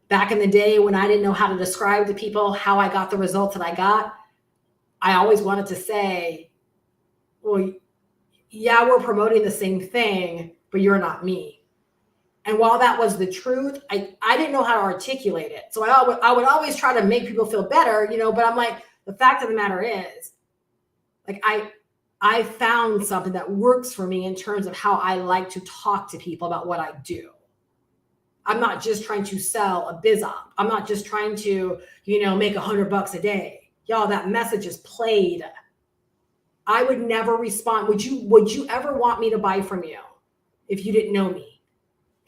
Back in the day when I didn't know how to describe to people how I got the results that I got, I always wanted to say, well, yeah, we're promoting the same thing, but you're not me. And while that was the truth, I didn't know how to articulate it. So I would always try to make people feel better, but I'm like, the fact of the matter is, like, I found something that works for me in terms of how I like to talk to people about what I do. I'm not just trying to sell a bizop. I'm not just trying to, make $100 a day. Y'all, that message is played. I would never respond. Would you ever want me to buy from you if you didn't know me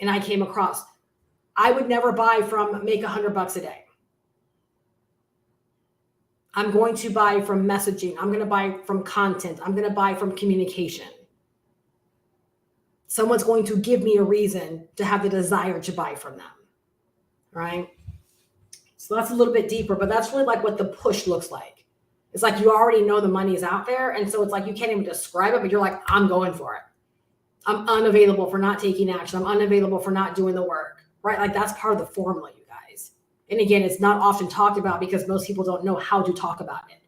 and I came across? I would never buy from make $100 a day. I'm going to buy from messaging. I'm going to buy from content. I'm going to buy from communication. Someone's going to give me a reason to have the desire to buy from them, right? So that's a little bit deeper, but that's really like what the push looks like. It's like you already know the money is out there, and so it's like you can't even describe it, but you're like, I'm going for it. I'm unavailable for not taking action. I'm unavailable for not doing the work, right? Like that's part of the formula, you guys. And again, it's not often talked about because most people don't know how to talk about it.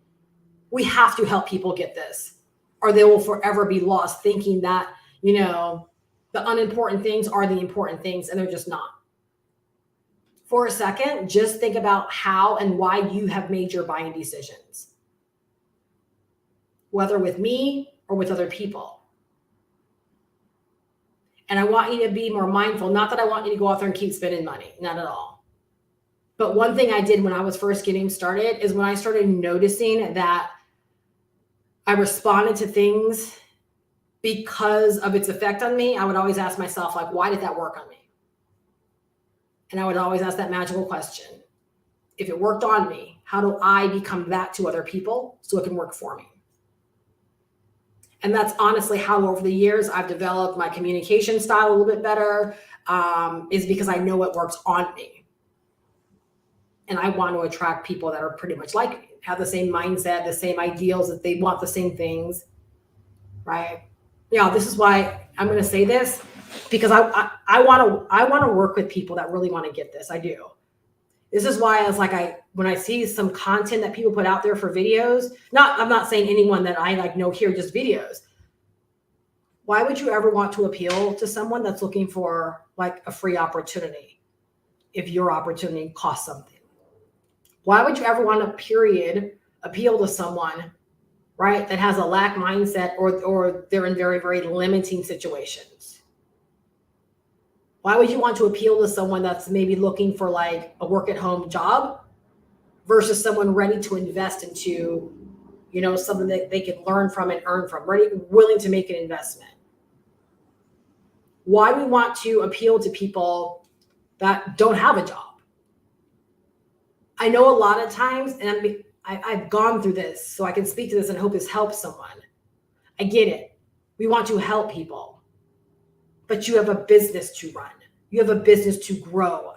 We have to help people get this, or they will forever be lost thinking that, the unimportant things are the important things, and they're just not. For a second, just think about how and why you have made your buying decisions, whether with me or with other people. And I want you to be more mindful, not that I want you to go out there and keep spending money, not at all. But one thing I did when I was first getting started is when I started noticing that I responded to things because of its effect on me, I would always ask myself, like, why did that work on me? And I would always ask that magical question. If it worked on me, how do I become that to other people so it can work for me? And that's honestly how over the years I've developed my communication style a little bit better, is because I know what works on me. And I want to attract people that are pretty much like me, have the same mindset, the same ideals, that they want the same things, right? This is why I'm going to say this, because I want to work with people that really want to get this. I do. This is why I was like, when I see some content that people put out there for videos, I'm not saying anyone that I know here, just videos. Why would you ever want to appeal to someone that's looking for like a free opportunity if your opportunity costs something? Why would you ever want to appeal to someone, right, that has a lack mindset or they're in very, very limiting situations? Why would you want to appeal to someone that's maybe looking for like a work at home job versus someone ready to invest into, something that they can learn from and earn from, willing to make an investment? Why do we want to appeal to people that don't have a job? I know a lot of times, and I've gone through this, so I can speak to this and hope this helps someone. I get it. We want to help people, but you have a business to run. You have a business to grow.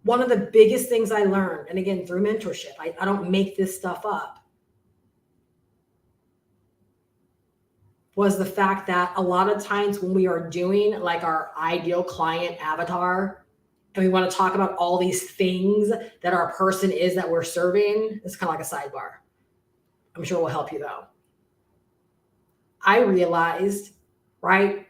One of the biggest things I learned, and again, through mentorship, I don't make this stuff up, was the fact that a lot of times when we are doing like our ideal client avatar, and we want to talk about all these things that our person is that we're serving, it's kind of like a sidebar. I'm sure it will help you though. I realized, right,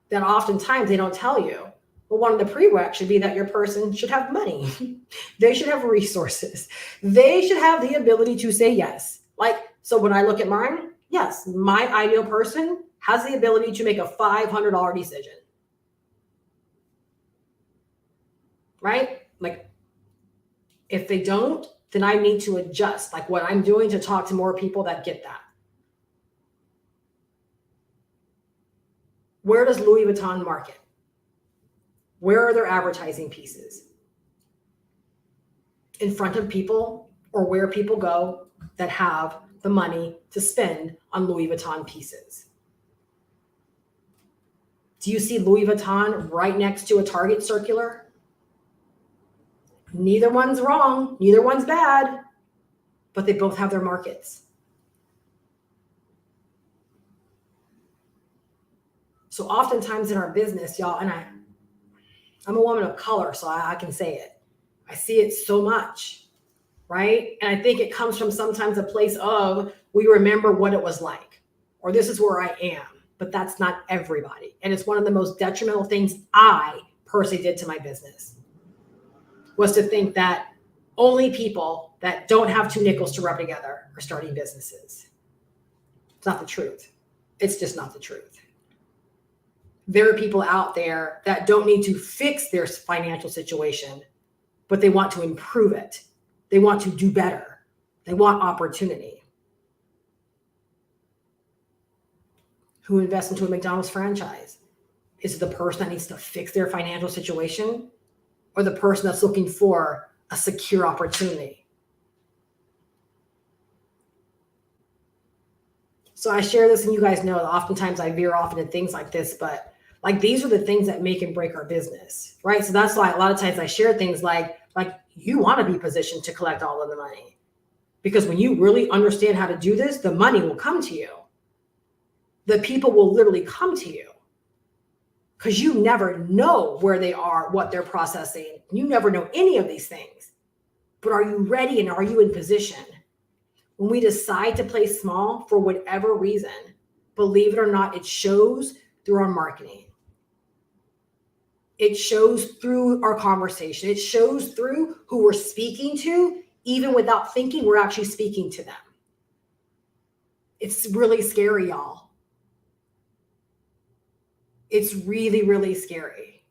that oftentimes they don't tell you, well, one of the prereqs should be that your person should have money. They should have resources. They should have the ability to say yes. So when I look at mine, yes, my ideal person has the ability to make a $500 decision. Right? Like, if they don't, then I need to adjust like what I'm doing to talk to more people that get that. Where does Louis Vuitton market? Where are their advertising pieces? In front of people, or where people go that have the money to spend on Louis Vuitton pieces. Do you see Louis Vuitton right next to a Target circular? Neither one's wrong, neither one's bad, but they both have their markets. So oftentimes in our business, y'all, and I'm a woman of color, so I can say it. I see it so much. right? And I think it comes from sometimes a place of we remember what it was like, or this is where I am, but that's not everybody. And it's one of the most detrimental things I personally did to my business, was to think that only people that don't have two nickels to rub together are starting businesses. It's not the truth. It's just not the truth. There are people out there that don't need to fix their financial situation, but they want to improve it. They want to do better. They want opportunity. Who invests into a McDonald's franchise? Is it the person that needs to fix their financial situation, or the person that's looking for a secure opportunity? So I share this, and you guys know that oftentimes I veer off into things like this, but like these are the things that make and break our business, right? So that's why a lot of times I share things like you want to be positioned to collect all of the money, because when you really understand how to do this, the money will come to you. The people will literally come to you, because you never know where they are, what they're processing. You never know any of these things. But are you ready, and are you in position? When we decide to play small for whatever reason, believe it or not, it shows through our marketing. It shows through our conversation. It shows through who we're speaking to, even without thinking we're actually speaking to them. It's really scary, y'all. It's really, really scary.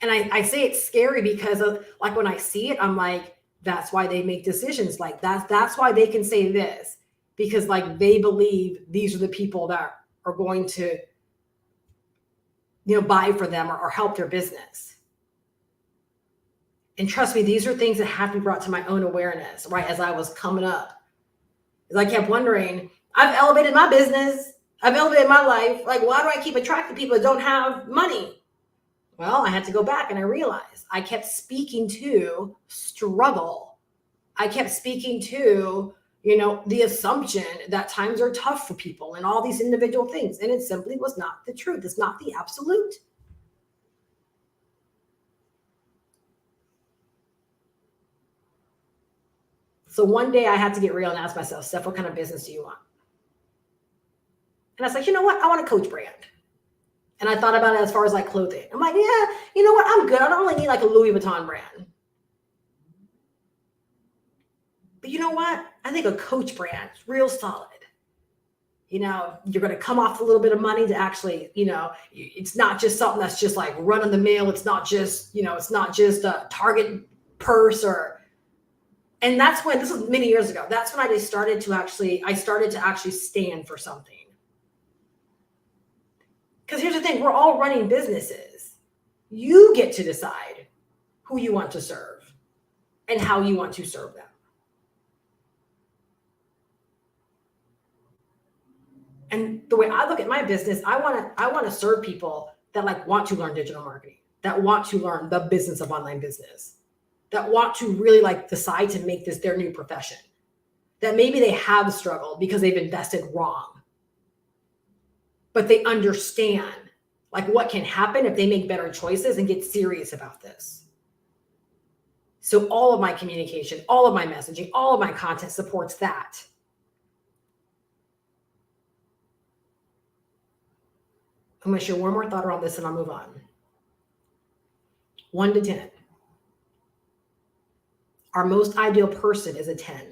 And I say it's scary because of, like, when I see it, I'm like, that's why they make decisions like that. That's why they can say this, because like they believe these are the people that are going to, buy for them or help their business. And trust me, these are things that have to be brought to my own awareness, right? As I was coming up, as I kept wondering, I've elevated my business. I've elevated my life. Like, why do I keep attracting people that don't have money? Well, I had to go back, and I realized I kept speaking to struggle. I kept speaking to, the assumption that times are tough for people and all these individual things. And it simply was not the truth. It's not the absolute. So one day I had to get real and ask myself, Steph, what kind of business do you want? And I was like, you know what? I want a Coach brand. And I thought about it as far as like clothing. I'm like, yeah, you know what? I'm good. I don't really need like a Louis Vuitton brand. But you know what? I think a Coach brand is real solid. You're going to come off a little bit of money to actually, it's not just something that's just like run of the mill. It's not just, it's not just a Target purse and that's when, this was many years ago. That's when I started to actually stand for something. Because here's the thing, we're all running businesses. You get to decide who you want to serve and how you want to serve them. And the way I look at my business, I want to serve people that like want to learn digital marketing, that want to learn the business of online business, that want to really like decide to make this their new profession, that maybe they have struggled because they've invested wrong, but they understand like what can happen if they make better choices and get serious about this. So all of my communication, all of my messaging, all of my content supports that. I'm going to share one more thought around this and I'll move on. 1 to 10. Our most ideal person is a 10.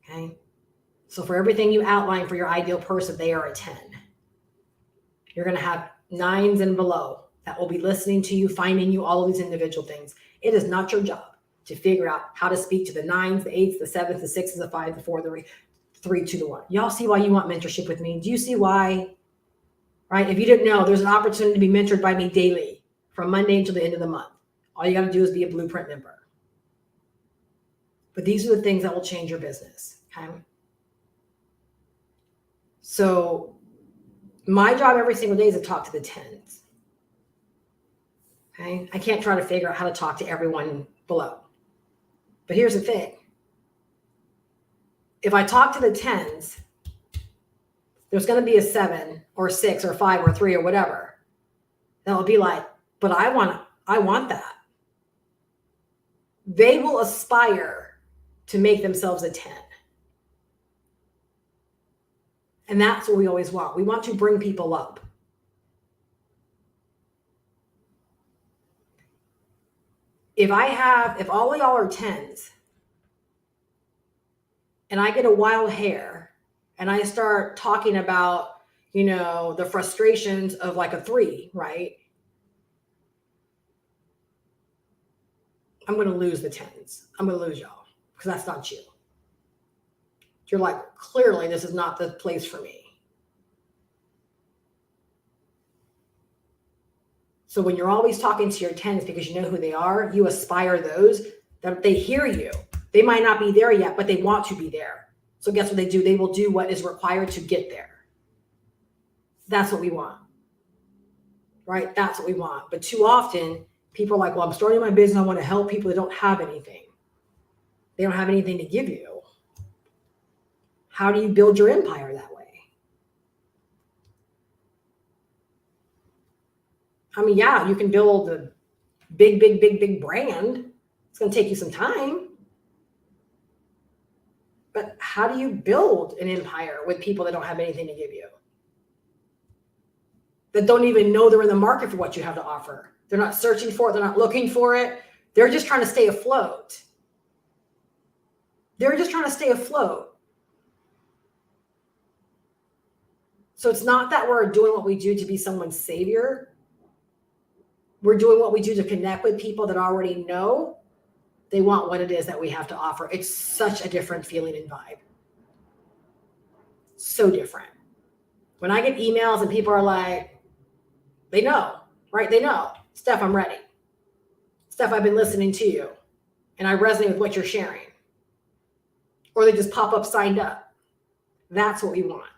Okay. So for everything you outline for your ideal person, they are a 10. You're going to have 9s and below that will be listening to you, finding you, all of these individual things. It is not your job to figure out how to speak to the 9s, the 8s, the 7s, the 6s, the 5s, the 4, the 3, 2, the 1. Y'all see why you want mentorship with me? Do you see why? Right? If you didn't know, there's an opportunity to be mentored by me daily from Monday until the end of the month. All you got to do is be a Blueprint member. But these are the things that will change your business. Okay. So my job every single day is to talk to the 10s. Okay. I can't try to figure out how to talk to everyone below. But here's the thing. If I talk to the 10s, there's going to be a 7 or 6 or 5 or 3 or whatever that will be like, but I want that. they will aspire to make themselves a 10. And that's what we always want. We want to bring people up. If all of y'all are 10s and I get a wild hair and I start talking about, the frustrations of like a 3, right? I'm going to lose the 10s. I'm going to lose y'all because that's not you. You're like, clearly this is not the place for me. So when you're always talking to your 10s because you know who they are, you aspire those that they hear you. They might not be there yet, but they want to be there. So guess what they do? They will do what is required to get there. That's what we want, right? That's what we want. But too often people are like, well, I'm starting my business. I want to help people that don't have anything. They don't have anything to give you. How do you build your empire that way? I mean, yeah, you can build a big brand. It's going to take you some time. But how do you build an empire with people that don't have anything to give you? That don't even know they're in the market for what you have to offer. They're not searching for it. They're not looking for it. They're just trying to stay afloat. They're just trying to stay afloat. So it's not that we're doing what we do to be someone's savior. We're doing what we do to connect with people that already know they want what it is that we have to offer. It's such a different feeling and vibe. So different. When I get emails and people are like, they know, right? They know, Steph, I'm ready. Steph, I've been listening to you and I resonate with what you're sharing. Or they just pop up signed up. That's what we want.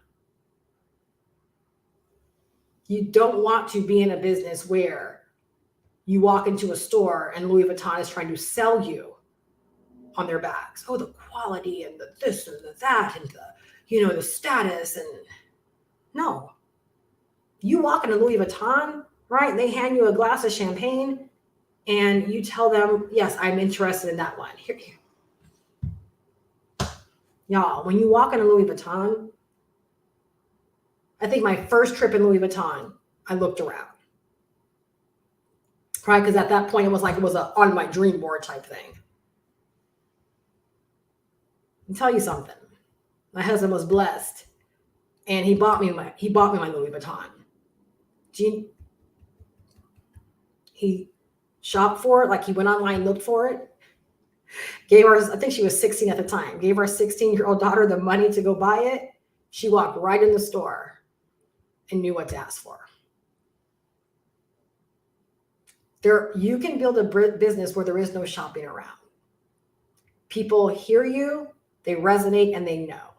You don't want to be in a business where you walk into a store and Louis Vuitton is trying to sell you on their bags. Oh, the quality and the this and the that and the, the status. And no, you walk into Louis Vuitton, right? And they hand you a glass of champagne and you tell them, yes, I'm interested in that one. Here. Y'all, when you walk into Louis Vuitton, I think my first trip in Louis Vuitton, I looked around. Right? Because at that point, it was on my dream board type thing. I'll tell you something. My husband was blessed, and he bought me my Louis Vuitton. He shopped for it, like he went online, looked for it. Gave her, I think she was 16 at the time. Gave her 16-year-old daughter the money to go buy it. She walked right in the store and knew what to ask for. You can build a business where there is no shopping around. People hear you, they resonate, and they know.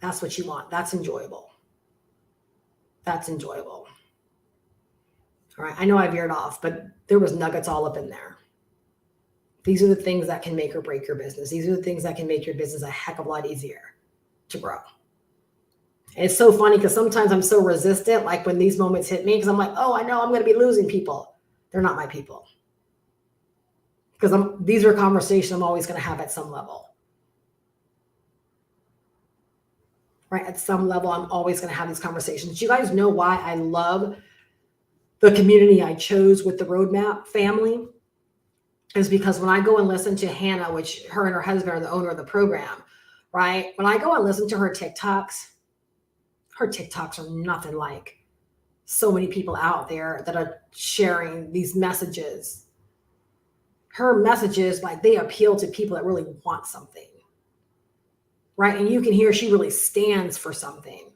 That's what you want. That's enjoyable. That's enjoyable. All right, I know I veered off, but there was nuggets all up in there. These are the things that can make or break your business. These are the things that can make your business a heck of a lot easier to grow. And it's so funny because sometimes I'm so resistant, like when these moments hit me, because I'm like, oh, I know I'm going to be losing people. They're not my people. Because these are conversations I'm always going to have at some level. Right? At some level, I'm always going to have these conversations. You guys know why I love the community I chose with the Roadmap family? Is because when I go and listen to Hannah, which her and her husband are the owner of the program, right? When I go and listen to her TikToks are nothing like so many people out there that are sharing these messages. Her messages, like, they appeal to people that really want something, right? And you can hear she really stands for something.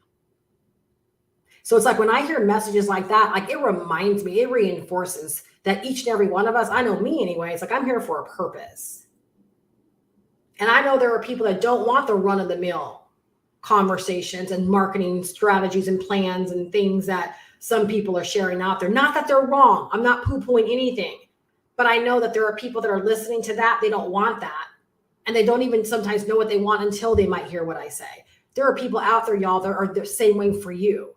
So it's like when I hear messages like that, like, it reminds me, it reinforces that each and every one of us, I know me anyway, it's like I'm here for a purpose. And I know there are people that don't want the run-of-the-mill conversations and marketing strategies and plans and things that some people are sharing out there. Not that they're wrong. I'm not poo-pooing anything. But I know that there are people that are listening to that. They don't want that. And they don't even sometimes know what they want until they might hear what I say. There are people out there, y'all, that are the same way for you.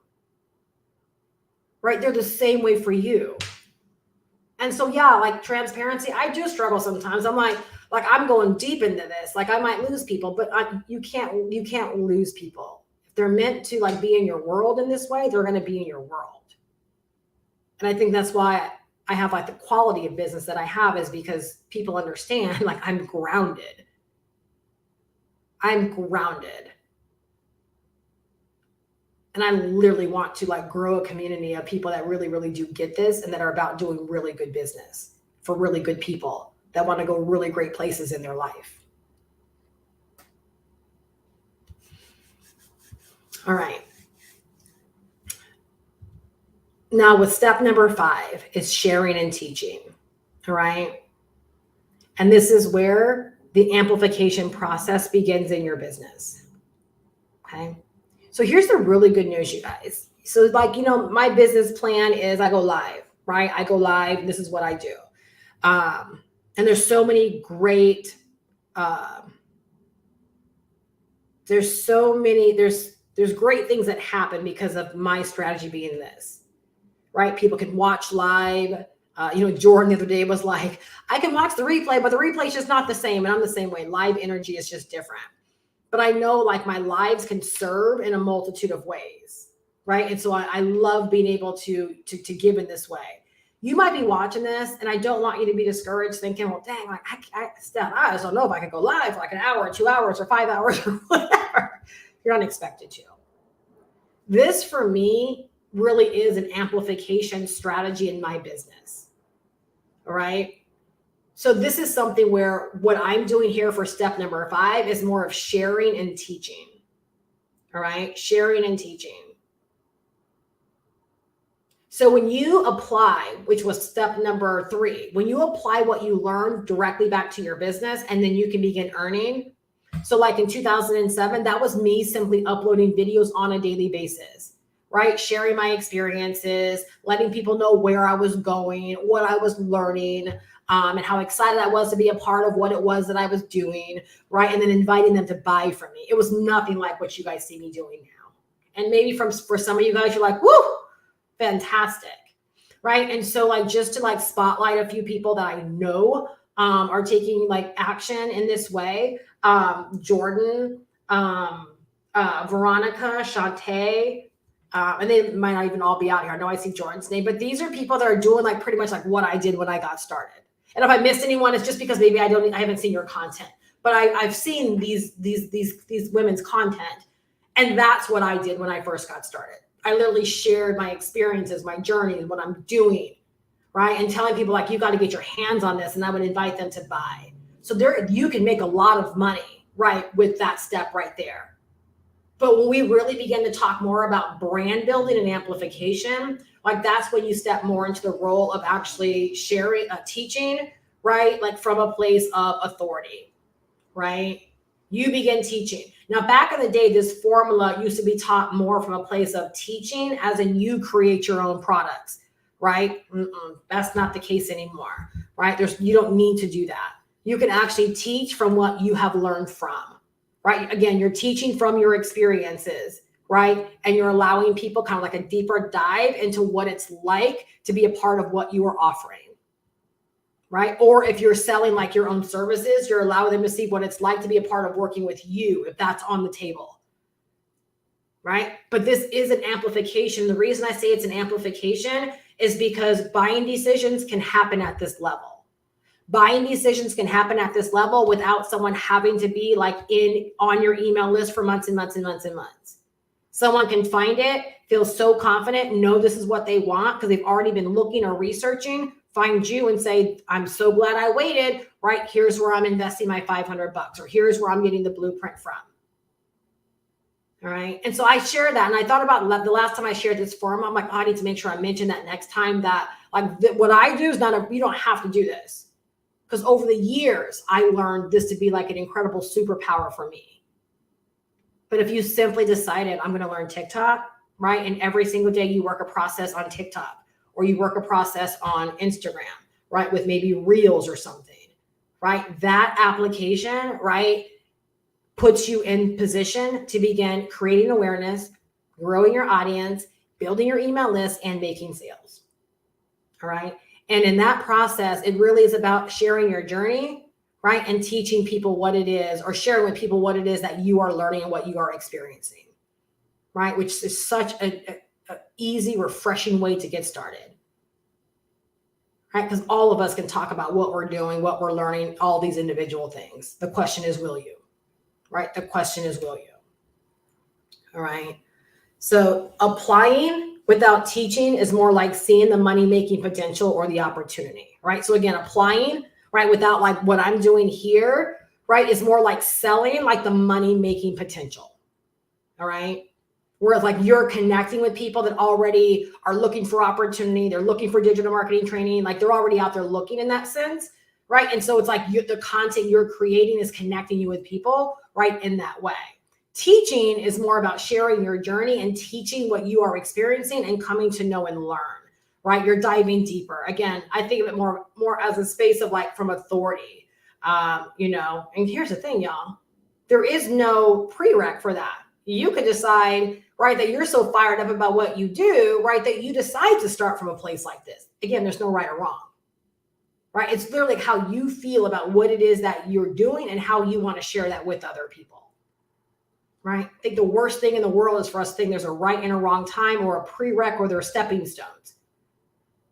Right? They're the same way for you. And so, yeah, like transparency, I do struggle sometimes. I'm like I'm going deep into this. Like I might lose people, but you can't lose people. If they're meant to like be in your world in this way, they're going to be in your world. And I think that's why I have like the quality of business that I have, is because people understand like I'm grounded. I'm grounded. And I literally want to like grow a community of people that really, really do get this and that are about doing really good business for really good people that want to go really great places in their life. All right. Now with step number 5 is sharing and teaching. All right. And this is where the amplification process begins in your business. Okay. So here's the really good news, you guys. So like, my business plan is I go live, right? I go live. This is what I do. And there's so many great, there's great things that happen because of my strategy being this, right? People can watch live. Jordan the other day was like, I can watch the replay, but the replay is just not the same. And I'm the same way. Live energy is just different. But I know like my lives can serve in a multitude of ways, right? And so I love being able to give in this way. You might be watching this, and I don't want you to be discouraged thinking, well, dang, like Steph, I just don't know if I could go live for like an hour or 2 hours or 5 hours or whatever. You're not expected to. This for me really is an amplification strategy in my business. All right. So this is something where what I'm doing here for step number 5 is more of sharing and teaching. All right. Sharing and teaching. So when you apply, which was step number 3, when you apply what you learned directly back to your business, and then you can begin earning. So like in 2007, that was me simply uploading videos on a daily basis, right? Sharing my experiences, letting people know where I was going, what I was learning, and how excited I was to be a part of what it was that I was doing, right? And then inviting them to buy from me. It was nothing like what you guys see me doing now. And maybe for some of you guys, you're like, woo, fantastic, right? And so like just to like spotlight a few people that I know are taking like action in this way. Jordan, Veronica, Shantae, and they might not even all be out here. I know I see Jordan's name, but these are people that are doing like pretty much like what I did when I got started. And if I missed anyone, it's just because maybe I haven't seen your content, but I've seen these women's content, and that's what I did when I first got started. I literally shared my experiences, my journey, what I'm doing, right? And telling people like, you got to get your hands on this, and I would invite them to buy. So there, you can make a lot of money, right, with that step right there. But when we really begin to talk more about brand building and amplification, like that's when you step more into the role of actually sharing, teaching, right? Like from a place of authority, right? You begin teaching. Now, back in the day, this formula used to be taught more from a place of teaching, as in you create your own products, right? That's not the case anymore, right? You don't need to do that. You can actually teach from what you have learned from, right? Again, you're teaching from your experiences, right? And you're allowing people kind of like a deeper dive into what it's like to be a part of what you are offering, right? Or if you're selling like your own services, you're allowing them to see what it's like to be a part of working with you, if that's on the table, right? But this is an amplification. The reason I say it's an amplification is because buying decisions can happen at this level. Buying decisions can happen at this level without someone having to be like on your email list for months and months and months and months. Someone can find it, feel so confident, know this is what they want because they've already been looking or researching, find you and say, I'm so glad I waited, right? Here's where I'm investing my $500, or here's where I'm getting the blueprint from. All right. And so I share that. And I thought about the last time I shared this forum, I'm like, oh, I need to make sure I mention that next time, that like what I do is you don't have to do this. Because over the years, I learned this to be like an incredible superpower for me. But if you simply decided I'm going to learn TikTok, right? And every single day you work a process on TikTok, or you work a process on Instagram, right? With maybe Reels or something, right? That application, right, puts you in position to begin creating awareness, growing your audience, building your email list, and making sales. All right. And in that process, it really is about sharing your journey, right? And teaching people what it is, or sharing with people what it is that you are learning and what you are experiencing, right? Which is such a easy, refreshing way to get started, right? Because all of us can talk about what we're doing, what we're learning, all these individual things. The question is, will you, right? The question is, will you? All right. So applying without teaching is more like seeing the money-making potential or the opportunity, right? So again, applying, right, without like what I'm doing here, right, is more like selling like the money-making potential, all right? Whereas like you're connecting with people that already are looking for opportunity, they're looking for digital marketing training, like they're already out there looking in that sense, right? And so it's like the content you're creating is connecting you with people, right, in that way. Teaching is more about sharing your journey and teaching what you are experiencing and coming to know and learn, right? You're diving deeper. Again, I think of it more as a space of like from authority, you know, and here's the thing, y'all, there is no prereq for that. You could decide, right, that you're so fired up about what you do, right, that you decide to start from a place like this. Again, there's no right or wrong, right? It's literally like how you feel about what it is that you're doing and how you want to share that with other people. Right? I think the worst thing in the world is for us to think there's a right and a wrong time or a prereq or there are stepping stones.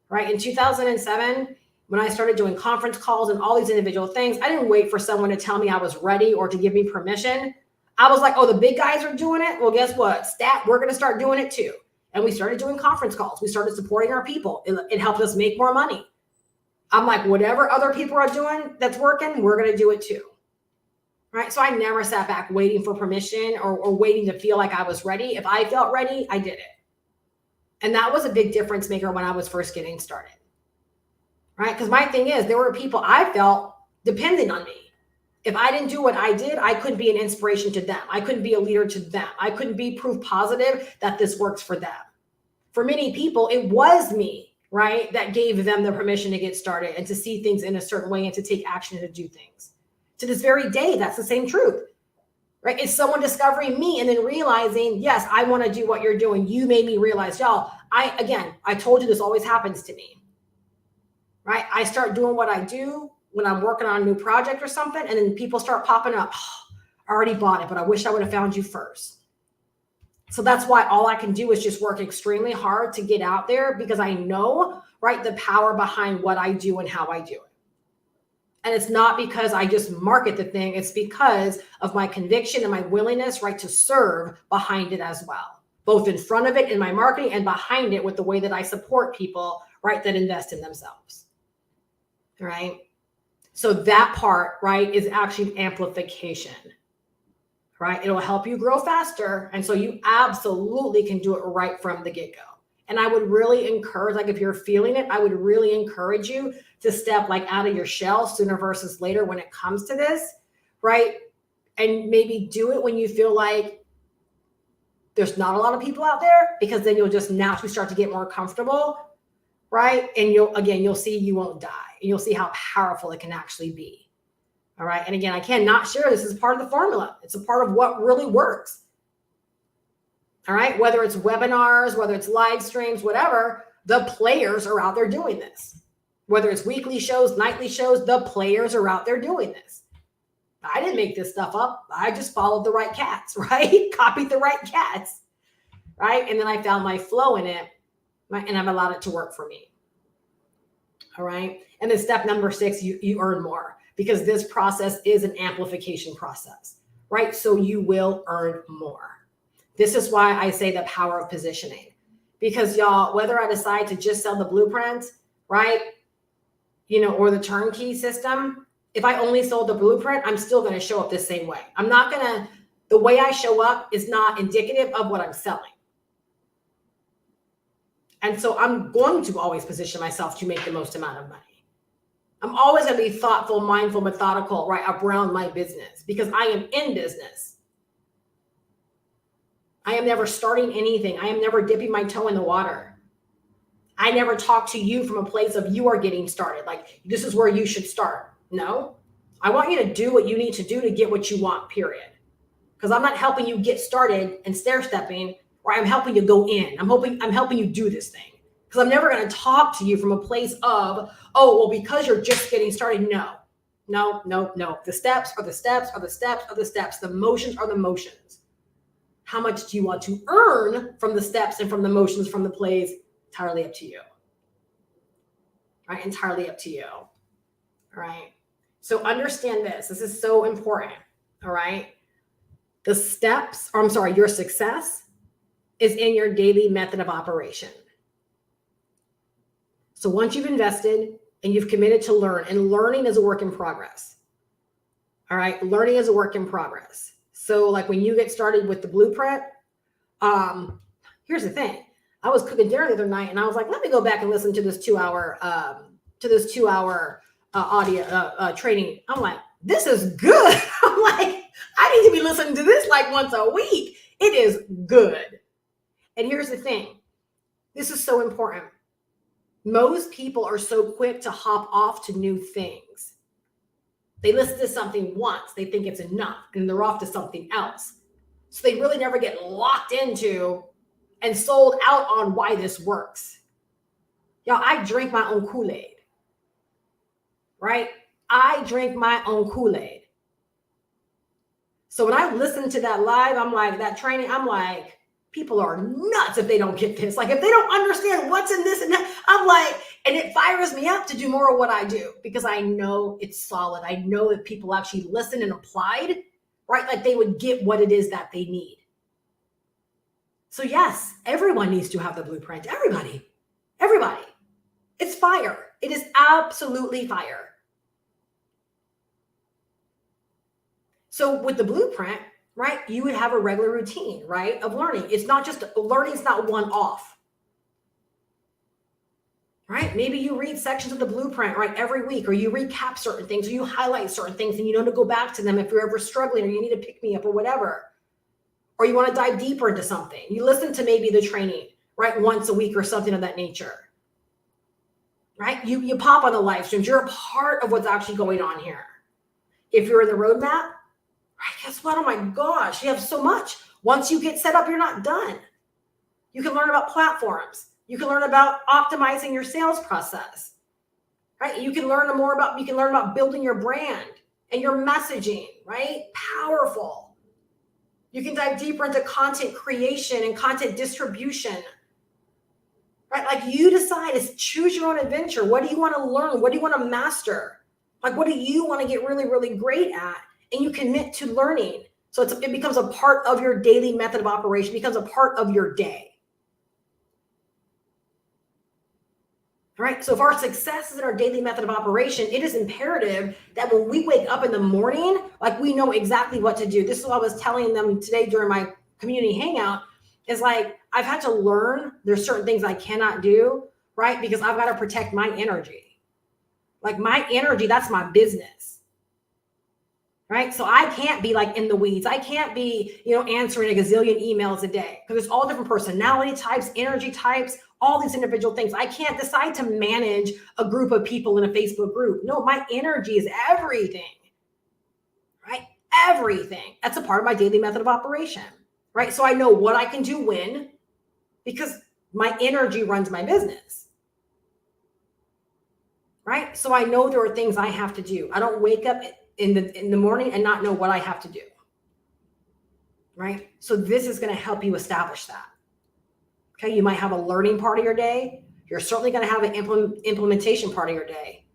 Right? In 2007, when I started doing conference calls and all these individual things, I didn't wait for someone to tell me I was ready or to give me permission. I was like, oh, the big guys are doing it. Well, guess what? We're going to start doing it too. And we started doing conference calls. We started supporting our people. It helped us make more money. I'm like, whatever other people are doing that's working, we're going to do it too. Right. So I never sat back waiting for permission or waiting to feel like I was ready. If I felt ready, I did it. And that was a big difference maker when I was first getting started. Right. Because my thing is, there were people I felt depending on me. If I didn't do what I did, I couldn't be an inspiration to them. I couldn't be a leader to them. I couldn't be proof positive that this works for them. For many people, it was me, right, that gave them the permission to get started and to see things in a certain way and to take action and to do things. To this very day, that's the same truth, right? It's someone discovering me and then realizing, yes, I want to do what you're doing. You made me realize, y'all, I told you this always happens to me, right? I start doing what I do when I'm working on a new project or something, and then people start popping up. Oh, I already bought it, but I wish I would have found you first. So that's why all I can do is just work extremely hard to get out there, because I know, right, the power behind what I do and how I do it. And it's not because I just market the thing. It's because of my conviction and my willingness, right, to serve behind it as well, both in front of it in my marketing and behind it with the way that I support people, right, that invest in themselves. Right. So that part, right, is actually amplification, right? It'll help you grow faster. And so you absolutely can do it right from the get-go. And I would really encourage, like if you're feeling it, I would really encourage you to step like out of your shell sooner versus later when it comes to this, right? And maybe do it when you feel like there's not a lot of people out there, because then you'll just naturally start to get more comfortable, right? And you'll see you won't die, and you'll see how powerful it can actually be. All right. And again, I cannot share this as part of the formula. It's a part of what really works. All right. Whether it's webinars, whether it's live streams, whatever, the players are out there doing this. Whether it's weekly shows, nightly shows, the players are out there doing this. I didn't make this stuff up. I just followed the right cats, right? Copied the right cats, right? And then I found my flow in it, and I've allowed it to work for me. All right. And then step number 6, you earn more, because this process is an amplification process, right? So you will earn more. This is why I say the power of positioning, because y'all, whether I decide to just sell the blueprint, right, or the turnkey system, if I only sold the blueprint, I'm still going to show up the same way. The way I show up is not indicative of what I'm selling. And so I'm going to always position myself to make the most amount of money. I'm always going to be thoughtful, mindful, methodical, right, around my business, because I am in business. I am never starting anything. I am never dipping my toe in the water. I never talk to you from a place of you are getting started. Like, this is where you should start. No, I want you to do what you need to do to get what you want, period. Because I'm not helping you get started and stair stepping, or I'm helping you go in. I'm helping you do this thing. Because I'm never going to talk to you from a place of, oh, well, because you're just getting started. No. The steps are the steps are the steps are the steps. The motions are the motions. How much do you want to earn from the steps and from the motions from the plays? Entirely up to you. Right? Entirely up to you. All right. So understand this. This is so important. All right. The steps, or I'm sorry, your success is in your daily method of operation. So once you've invested and you've committed to learn, and learning is a work in progress. All right. Learning is a work in progress. So like when you get started with the blueprint, here's the thing. I was cooking dinner the other night and I was like, let me go back and listen to this 2 hour, audio training. I'm like, this is good. I'm like, I need to be listening to this like once a week. It is good. And here's the thing. This is so important. Most people are so quick to hop off to new things. They listen to something once, they think it's enough, and they're off to something else. So they really never get locked into and sold out on why this works. Y'all, I drink my own Kool-Aid, right? I drink my own Kool-Aid. So when I listen to that live, I'm like, that training, I'm like, people are nuts if they don't get this. Like if they don't understand what's in this and that, I'm like, and it fires me up to do more of what I do because I know it's solid. I know that people actually listened and applied, right? Like they would get what it is that they need. So yes, everyone needs to have the blueprint. Everybody. It's fire. It is absolutely fire. So with the blueprint, right, you would have a regular routine, right, of learning. It's not just learning, it's not one off, right? Maybe you read sections of the blueprint, right, every week, or you recap certain things, or you highlight certain things and you know to go back to them if you're ever struggling or you need to pick me up or whatever, or you want to dive deeper into something. You listen to maybe the training, right, once a week or something of that nature, right? You pop on the live streams. You're a part of what's actually going on here. If you're in the roadmap, right, guess what? Oh my gosh, you have so much. Once you get set up, you're not done. You can learn about platforms. You can learn about optimizing your sales process, right? You can learn about building your brand and your messaging, right? Powerful. You can dive deeper into content creation and content distribution, right? Like you decide, is choose your own adventure. What do you want to learn? What do you want to master? Like, what do you want to get really, really great at? And you commit to learning. So it becomes a part of your daily method of operation, becomes a part of your day. All right. So if our success is in our daily method of operation, it is imperative that when we wake up in the morning, like we know exactly what to do. This is what I was telling them today during my community hangout, is like, I've had to learn there's certain things I cannot do, right? Because I've got to protect my energy. Like my energy, that's my business. Right? So I can't be like in the weeds. I can't be, answering a gazillion emails a day because there's all different personality types, energy types, all these individual things. I can't decide to manage a group of people in a Facebook group. No, my energy is everything, right? Everything. That's a part of my daily method of operation, right? So I know what I can do when, because my energy runs my business, right? So I know there are things I have to do. I don't wake up in the morning and not know what I have to do, right? So this is going to help you establish that. Okay, you might have a learning part of your day. You're certainly going to have an implementation part of your day,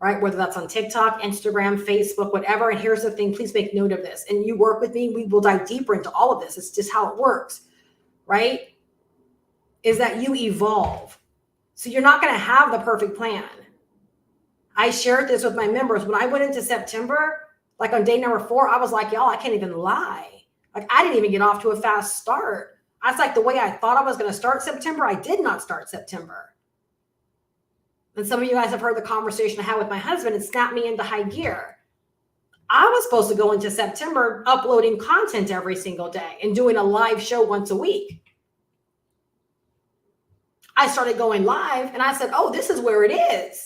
right? Whether that's on TikTok, Instagram, Facebook, whatever. And here's the thing, please make note of this. And you work with me, we will dive deeper into all of this. It's just how it works, right? Is that you evolve. So you're not going to have the perfect plan. I shared this with my members. When I went into September, like on day number 4, I was like, y'all, I can't even lie. Like I didn't even get off to a fast start. I was like, the way I thought I was going to start September, I did not start September. And some of you guys have heard the conversation I had with my husband. It snapped me into high gear. I was supposed to go into September uploading content every single day and doing a live show once a week. I started going live and I said, oh, this is where it is.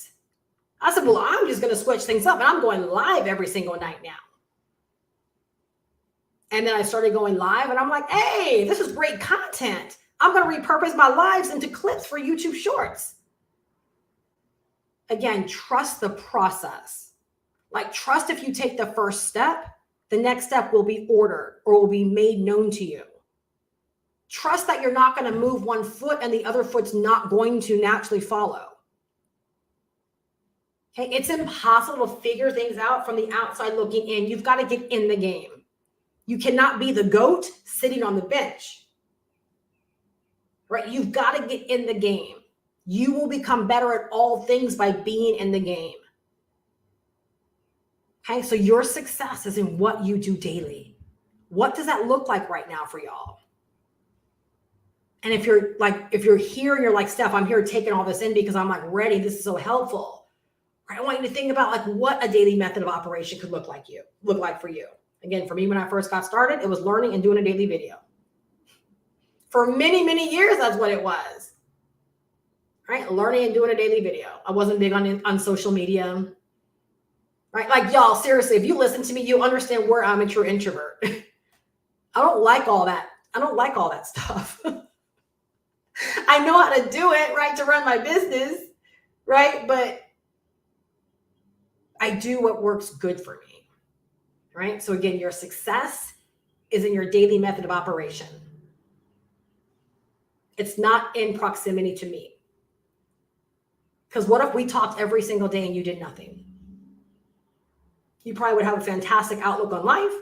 I said, well, I'm just going to switch things up and I'm going live every single night now. And then I started going live and I'm like, hey, this is great content. I'm going to repurpose my lives into clips for YouTube Shorts. Again, trust the process. Like, trust if you take the first step, the next step will be ordered or will be made known to you. Trust that you're not going to move one foot and the other foot's not going to naturally follow. Okay, it's impossible to figure things out from the outside looking in. You've got to get in the game. You cannot be the GOAT sitting on the bench, right? You've got to get in the game. You will become better at all things by being in the game. Okay, so your success is in what you do daily. What does that look like right now for y'all? And if you're here and you're like, Steph, I'm here taking all this in because I'm like ready. This is so helpful. I want you to think about like what a daily method of operation could look like for you. Again, for me, when I first got started, it was learning and doing a daily video. For many, many years, that's what it was. Right? Learning and doing a daily video. I wasn't big on social media. Right? Like, y'all, seriously, if you listen to me, you understand where I'm a true introvert. I don't like all that. I don't like all that stuff. I know how to do it, right, to run my business, right? But I do what works good for me, right? So again, your success is in your daily method of operation. It's not in proximity to me. Because what if we talked every single day and you did nothing? You probably would have a fantastic outlook on life,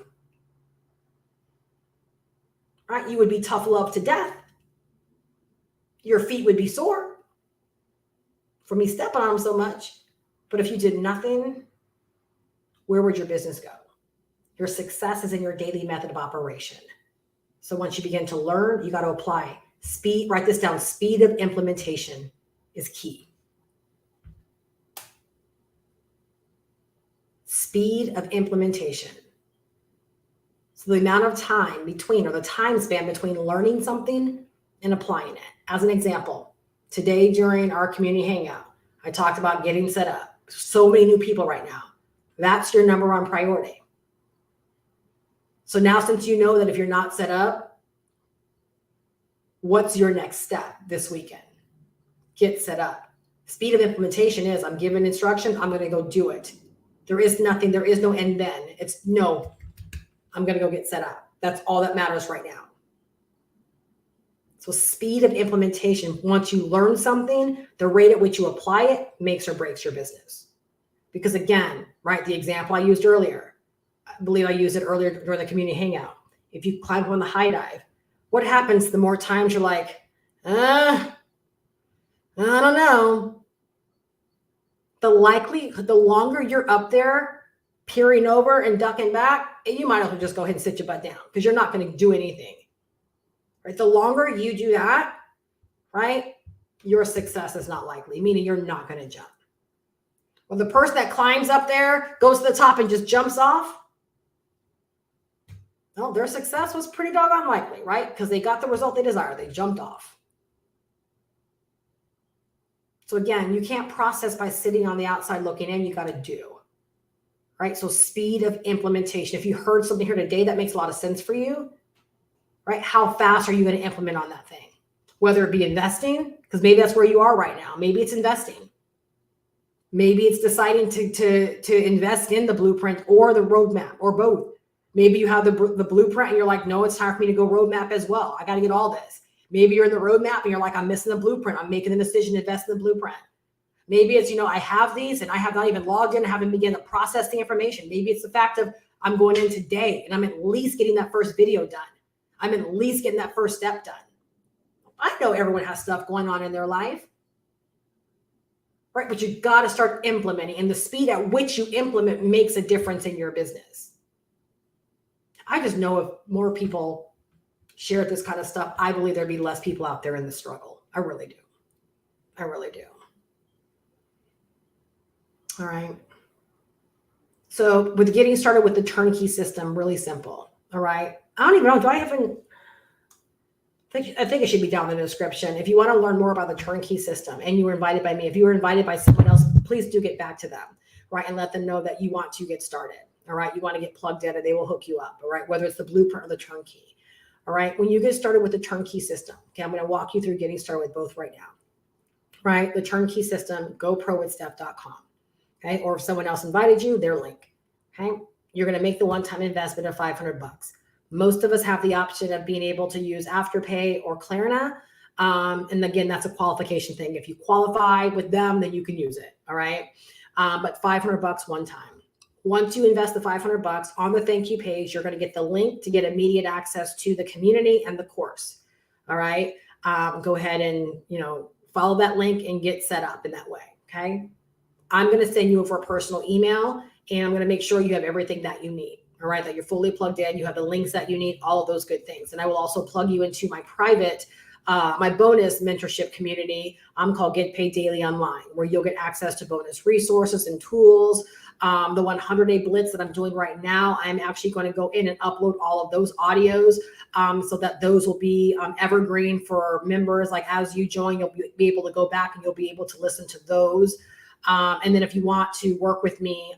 right? You would be tough love to death. Your feet would be sore for me stepping on them so much. But if you did nothing, where would your business go? Your success is in your daily method of operation. So once you begin to learn, you got to apply. Speed, write this down. Speed of implementation is key. Speed of implementation. So the amount of time between, or the time span between learning something and applying it. As an example, today during our community hangout, I talked about getting set up. So many new people right now. That's your number one priority. So now, since you know that if you're not set up, what's your next step this weekend? Get set up. Speed of implementation is I'm given instruction, I'm going to go do it. There is nothing, there is no and then. It's no, I'm going to go get set up. That's all that matters right now. So speed of implementation, once you learn something, the rate at which you apply it makes or breaks your business. Because again, right, the example I used earlier, I believe I used it earlier during the community hangout. If you climb on the high dive, what happens the more times you're like, I don't know. The longer you're up there, peering over and ducking back, you might as well just go ahead and sit your butt down because you're not going to do anything. Right? The longer you do that, right, your success is not likely, meaning you're not going to jump. Well, the person that climbs up there, goes to the top and just jumps off, well, their success was pretty doggone likely, right? Because they got the result they desired. They jumped off. So again, you can't process by sitting on the outside looking in. You got to do, right? So speed of implementation. If you heard something here today that makes a lot of sense for you, right? How fast are you going to implement on that thing? Whether it be investing, because maybe that's where you are right now. Maybe it's investing. Maybe it's deciding to invest in the blueprint or the roadmap or both. Maybe you have the blueprint and you're like, no, it's time for me to go roadmap as well. I got to get all this. Maybe you're in the roadmap and you're like, I'm missing the blueprint. I'm making the decision to invest in the blueprint. Maybe it's, I have these and I have not even logged in, haven't begun to process the information. Maybe it's the fact of I'm going in today and I'm at least getting that first video done. I'm at least getting that first step done. I know everyone has stuff going on in their life, right? But you got to start implementing, and the speed at which you implement makes a difference in your business. I just know if more people shared this kind of stuff, I believe there'd be less people out there in the struggle. I really do. I really do. All right. So with getting started with the turnkey system, really simple. All right. I don't even know. I think it should be down in the description. If you want to learn more about the turnkey system and you were invited by me, if you were invited by someone else, please do get back to them, right? And let them know that you want to get started. All right. You want to get plugged in and they will hook you up. All right. Whether it's the blueprint or the turnkey. All right. When you get started with the turnkey system, okay, I'm going to walk you through getting started with both right now. Right. The turnkey system, gopro-with-steph.com. Okay. Or if someone else invited you, their link. Okay. You're going to make the one-time investment of $500. Most of us have the option of being able to use Afterpay or Klarna. And again, that's a qualification thing. If you qualify with them, then you can use it. All right. But $500 one time. Once you invest the $500 on the thank you page, you're going to get the link to get immediate access to the community and the course. All right. Go ahead and, follow that link and get set up in that way. Okay. I'm going to send you over a personal email, and I'm going to make sure you have everything that you need. All right. That you're fully plugged in. You have the links that you need, all of those good things. And I will also plug you into my private my bonus mentorship community called Get Paid Daily Online, where you'll get access to bonus resources and tools. The 100-day blitz that I'm doing right now, I'm actually going to go in and upload all of those audios so that those will be evergreen for members. Like as you join, you'll be able to go back and you'll be able to listen to those. And then if you want to work with me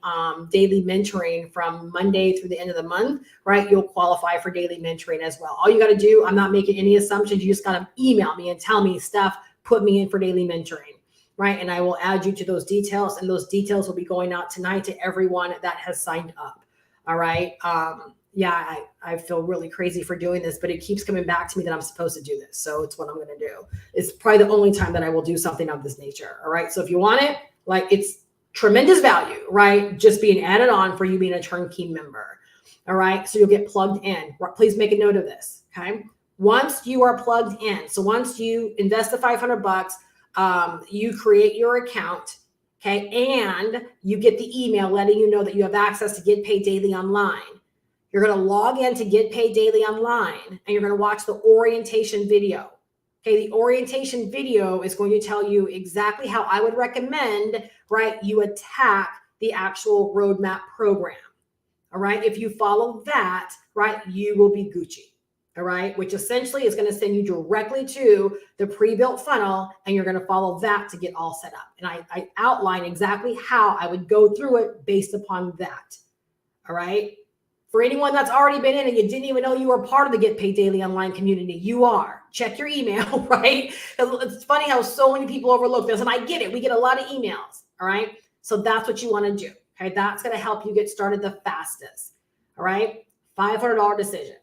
daily mentoring from Monday through the end of the month, right, you'll qualify for daily mentoring as well. All you got to do, I'm not making any assumptions. You just got to email me and tell me, Steph, put me in for daily mentoring, right? And I will add you to those details, and those details will be going out tonight to everyone that has signed up. All right. Yeah, I feel really crazy for doing this, but it keeps coming back to me that I'm supposed to do this. So it's what I'm going to do. It's probably the only time that I will do something of this nature. All right. So if you want it, like it's tremendous value, right? Just being added on for you being a turnkey member. All right. So you'll get plugged in. Please make a note of this. Okay. Once you are plugged in. So once you invest the $500, you create your account. Okay. And you get the email letting you know that you have access to Get Paid Daily Online. You're going to log in to Get Paid Daily Online, and you're going to watch the orientation video. Okay, the orientation video is going to tell you exactly how I would recommend, right, you attack the actual roadmap program. All right, if you follow that, right, you will be Gucci. All right, which essentially is going to send you directly to the pre-built funnel, and you're going to follow that to get all set up. And I outline exactly how I would go through it based upon that. All right. For anyone that's already been in and you didn't even know you were part of the Get Paid Daily Online community, you are. Check your email, right? It's funny how so many people overlook this, and I get it. We get a lot of emails, all right? So that's what you want to do, okay? That's going to help you get started the fastest, all right? $500 decision.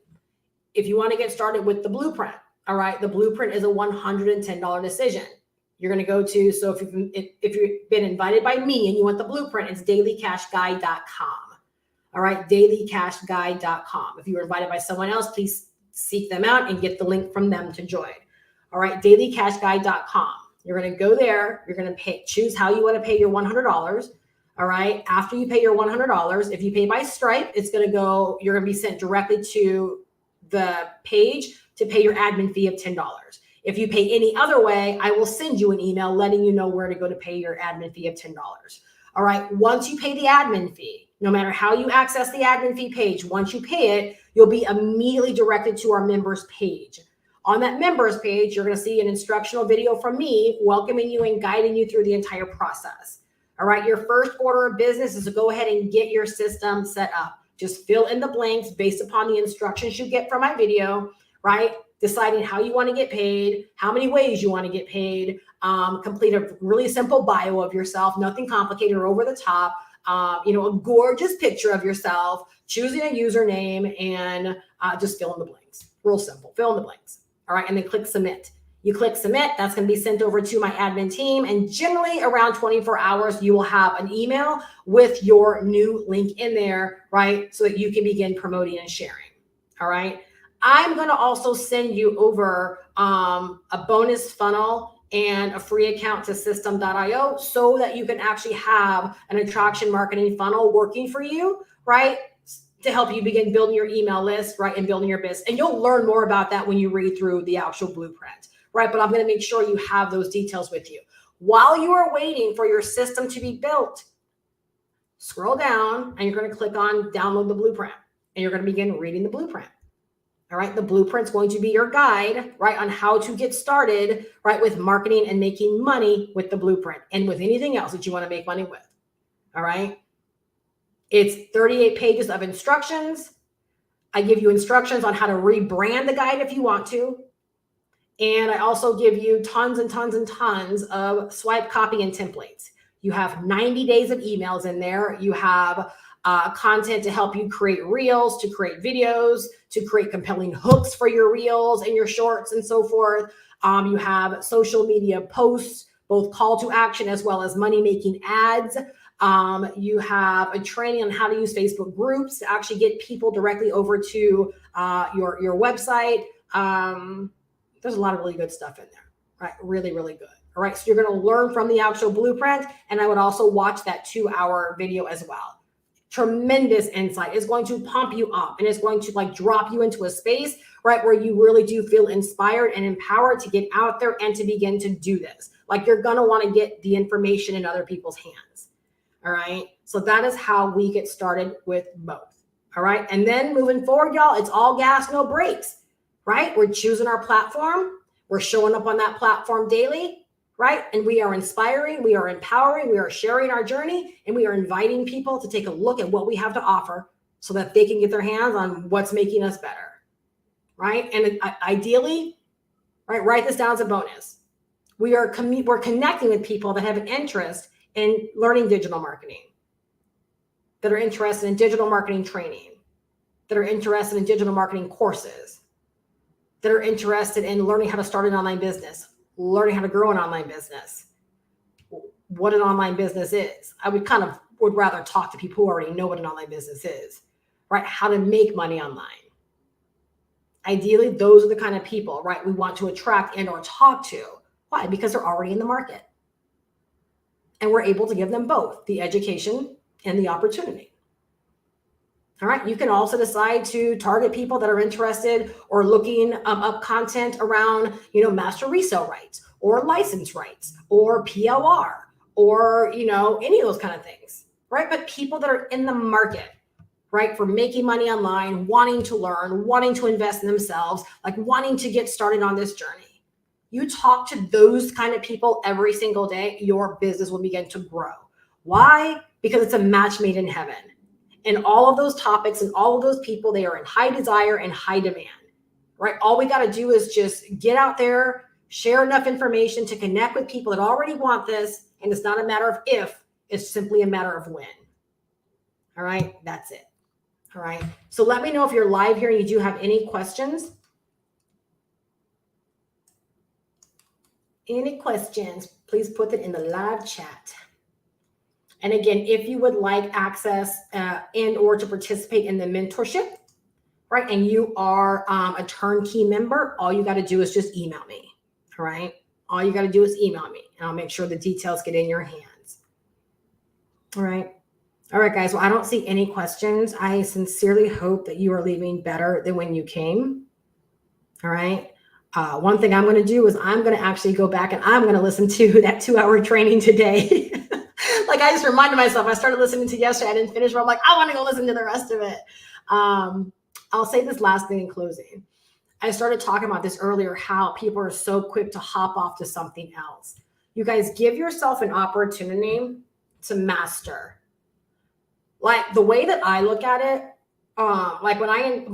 If you want to get started with the blueprint, all right, the blueprint is a $110 decision. You're going to go to, so if you've been invited by me and you want the blueprint, it's dailycashguide.com. All right, dailycashguide.com. If you were invited by someone else, please seek them out and get the link from them to join. All right, dailycashguide.com. You're going to go there. You're going to choose how you want to pay your $100. All right, after you pay your $100, if you pay by Stripe, it's going to go, you're going to be sent directly to the page to pay your admin fee of $10. If you pay any other way, I will send you an email letting you know where to go to pay your admin fee of $10. All right, once you pay the admin fee, no matter how you access the admin fee page, once you pay it, you'll be immediately directed to our members page. On that members page, you're going to see an instructional video from me welcoming you and guiding you through the entire process. All right, your first order of business is to go ahead and get your system set up. Just fill in the blanks based upon the instructions you get from my video, right? Deciding how you want to get paid, how many ways you want to get paid, complete a really simple bio of yourself, nothing complicated or over the top. A gorgeous picture of yourself, choosing a username, and just fill in the blanks. Real simple. Fill in the blanks. All right. And then click submit. You click submit. That's going to be sent over to my admin team. And generally around 24 hours, you will have an email with your new link in there, right? So that you can begin promoting and sharing. All right. I'm going to also send you over a bonus funnel and a free account to system.io so that you can actually have an attraction marketing funnel working for you, right? To help you begin building your email list, right? And building your business. And you'll learn more about that when you read through the actual blueprint, right? But I'm going to make sure you have those details with you. While you are waiting for your system to be built, scroll down and you're going to click on download the blueprint, and you're going to begin reading the blueprint. All right. The blueprint's going to be your guide, right, on how to get started, right, with marketing and making money with the blueprint and with anything else that you want to make money with. All right. It's 38 pages of instructions. I give you instructions on how to rebrand the guide if you want to. And I also give you tons and tons and tons of swipe copy and templates. You have 90 days of emails in there. You have content to help you create reels, to create videos, to create compelling hooks for your reels and your shorts and so forth. You have social media posts, both call to action as well as money-making ads. You have a training on how to use Facebook groups to actually get people directly over to your website. There's a lot of really good stuff in there, right? Really, really good. All right. So you're going to learn from the actual blueprint. And I would also watch that 2-hour video as well. Tremendous insight. It's going to pump you up and it's going to like drop you into a space, right, where you really do feel inspired and empowered to get out there and to begin to do this. Like you're going to want to get the information in other people's hands. All right. So that is how we get started with both. All right. And then moving forward, y'all, it's all gas, no brakes, right? We're choosing our platform. We're showing up on that platform daily, right? And we are inspiring, we are empowering, we are sharing our journey, and we are inviting people to take a look at what we have to offer so that they can get their hands on what's making us better, right? And ideally, right, write this down as a bonus. We're connecting with people that have an interest in learning digital marketing, that are interested in digital marketing training, that are interested in digital marketing courses, that are interested in learning how to start an online business, learning how to grow an online business, what an online business is. I would rather talk to people who already know what an online business is, right? How to make money online. Ideally, those are the kind of people, right, we want to attract and or talk to. Why? Because they're already in the market. And we're able to give them both the education and the opportunity. All right. You can also decide to target people that are interested or looking up content around, master resale rights or license rights or PLR or, any of those kind of things, right? But people that are in the market, right, for making money online, wanting to learn, wanting to invest in themselves, like wanting to get started on this journey. You talk to those kind of people every single day, your business will begin to grow. Why? Because it's a match made in heaven. And all of those topics and all of those people, they are in high desire and high demand, right? All we got to do is just get out there, share enough information to connect with people that already want this. And it's not a matter of if, it's simply a matter of when. All right, that's it. All right. So let me know if you're live here and you do have any questions. Any questions, please put it in the live chat. And again, if you would like access and or to participate in the mentorship, right, and you are a turnkey member, all you got to do is just email me, all right? All you got to do is email me, and I'll make sure the details get in your hands. All right. All right, guys. Well, I don't see any questions. I sincerely hope that you are leaving better than when you came. All right. One thing I'm going to do is I'm going to actually go back and I'm going to listen to that 2-hour training today. Like I just reminded myself, I started listening to yesterday. I didn't finish, but I'm like, I want to go listen to the rest of it. I'll say this last thing in closing. I started talking about this earlier, how people are so quick to hop off to something else. You guys give yourself an opportunity to master. Like the way that I look at it, like when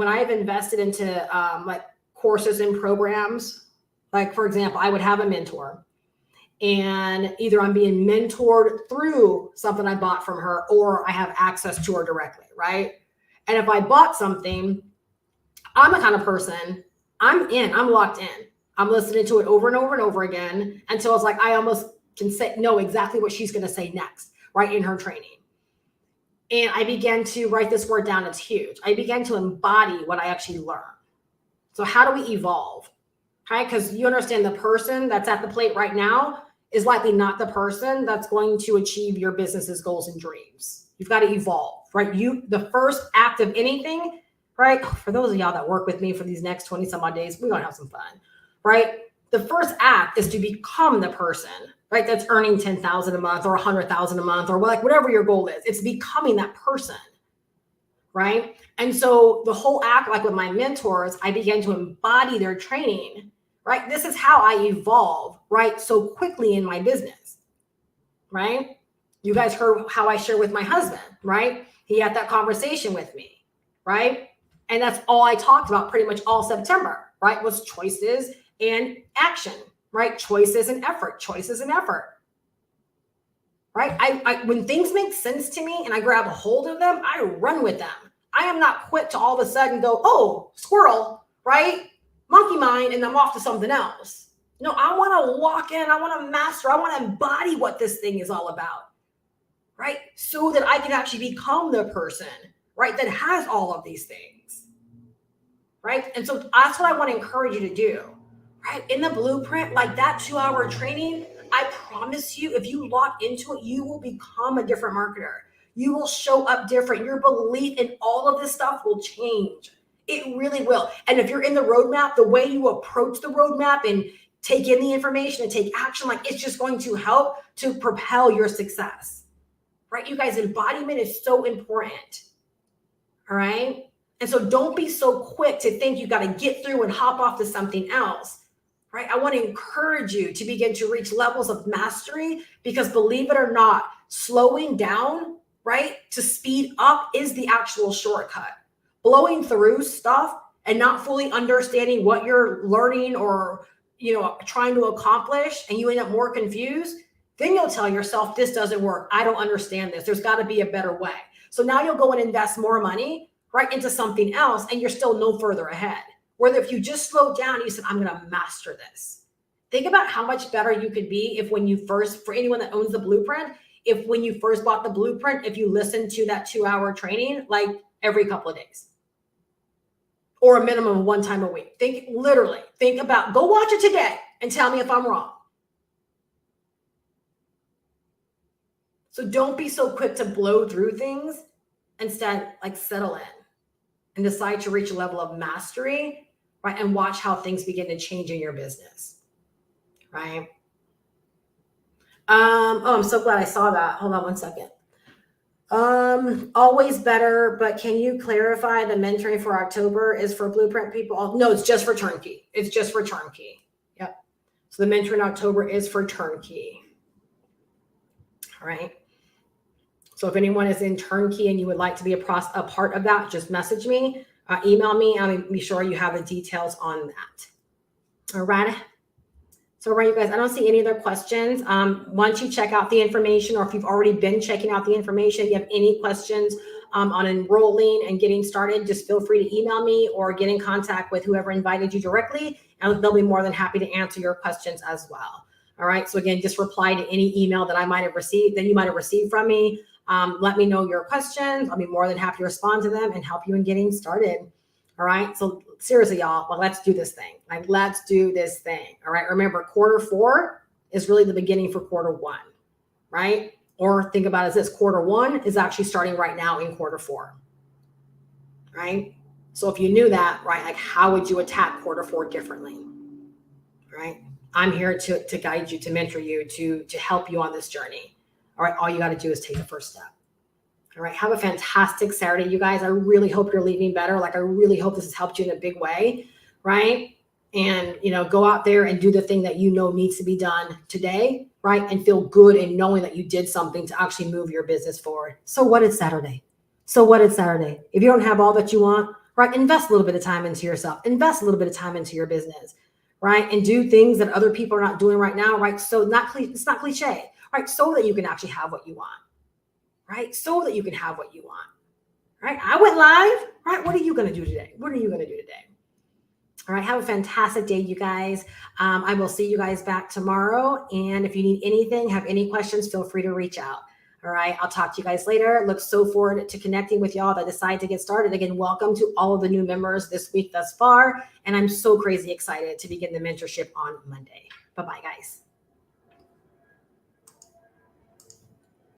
I have invested into like courses and programs, like for example, I would have a mentor. And either I'm being mentored through something I bought from her or I have access to her directly, right? And if I bought something, I'm the kind of person, I'm locked in. I'm listening to it over and over and over again until it's like I almost can know exactly what she's going to say next, right, in her training. And I began to write this word down. It's huge. I began to embody what I actually learned. So how do we evolve? Right? Because you understand the person that's at the plate right now is likely not the person that's going to achieve your business's goals and dreams. You've got to evolve, right? The first act of anything, right? For those of y'all that work with me for these next 20 some odd days, we're going to have some fun, right? The first act is to become the person, right? That's earning 10,000 a month or 100,000 a month or like whatever your goal is. It's becoming that person, right? And so the whole act, like with my mentors, I began to embody their training, right? This is how I evolve, right? So quickly in my business, right? You guys heard how I share with my husband, right? He had that conversation with me, right? And that's all I talked about pretty much all September, right? Was choices and action, right? Choices and effort, choices and effort, right? When things make sense to me and I grab a hold of them, I run with them. I am not quick to all of a sudden go, oh, squirrel, right? Monkey mind, and I'm off to something else. No, I want to walk in, I want to master, I want to embody what this thing is all about, right? So that I can actually become the person, right, that has all of these things, right? And so that's what I want to encourage you to do, right? In the blueprint, like that 2-hour training, I promise you, if you lock into it, you will become a different marketer. You will show up different. Your belief in all of this stuff will change. It really will. And if you're in the roadmap, the way you approach the roadmap and take in the information and take action, like it's just going to help to propel your success, right? You guys, embodiment is so important. All right. And so don't be so quick to think you got to get through and hop off to something else, right? I want to encourage you to begin to reach levels of mastery, because believe it or not, slowing down, right, to speed up is the actual shortcut. Blowing through stuff and not fully understanding what you're learning or, trying to accomplish, and you end up more confused, then you'll tell yourself, this doesn't work. I don't understand this. There's got to be a better way. So now you'll go and invest more money, right, into something else, and you're still no further ahead. Whether if you just slow down, you said, I'm going to master this. Think about how much better you could be if when you first, for anyone that owns the blueprint, if when you first bought the blueprint, if you listened to that 2-hour training, like every couple of days, or a minimum of 1 time a week. Think about, go watch it today and tell me if I'm wrong. So don't be so quick to blow through things. Instead, like settle in and decide to reach a level of mastery, right? And watch how things begin to change in your business, right? I'm so glad I saw that. Hold on 1 second. Always better, but can you clarify the mentoring for October is for blueprint people? No, it's just for turnkey. It's just for turnkey. Yep. So the mentoring in October is for turnkey. All right. So if anyone is in turnkey and you would like to be a part of that, just message me, email me. I'll be sure you have the details on that. All right. So, right, you guys, I don't see any other questions. Once you check out the information, or if you've already been checking out the information, if you have any questions on enrolling and getting started, just feel free to email me or get in contact with whoever invited you directly, and they'll be more than happy to answer your questions as well. All right. So again, just reply to any email that you might have received from me. Let me know your questions. I'll be more than happy to respond to them and help you in getting started. All right. So seriously, y'all, well, let's do this thing. Like, let's do this thing. All right. Remember, Q4 is really the beginning for Q1, right? Or think about it as this: Q1 is actually starting right now in Q4, right? So if you knew that, right, like how would you attack Q4 differently, right? I'm here to guide you, to mentor you, to help you on this journey. All right. All you got to do is take the first step. All right. Have a fantastic Saturday, you guys. I really hope you're leaving better. Like, I really hope this has helped you in a big way. Right. And, go out there and do the thing that needs to be done today. Right. And feel good in knowing that you did something to actually move your business forward. So what is Saturday? If you don't have all that you want, right, invest a little bit of time into yourself. Invest a little bit of time into your business. Right. And do things that other people are not doing right now. Right. So it's not cliche. Right. So that you can actually have what you want. Right? So that you can have what you want, right? I went live, right? What are you going to do today? All right. Have a fantastic day, you guys. I will see you guys back tomorrow. And if you need anything, have any questions, feel free to reach out. All right. I'll talk to you guys later. Look so forward to connecting with y'all that decide to get started. Again, welcome to all of the new members this week thus far. And I'm so crazy excited to begin the mentorship on Monday. Bye-bye, guys.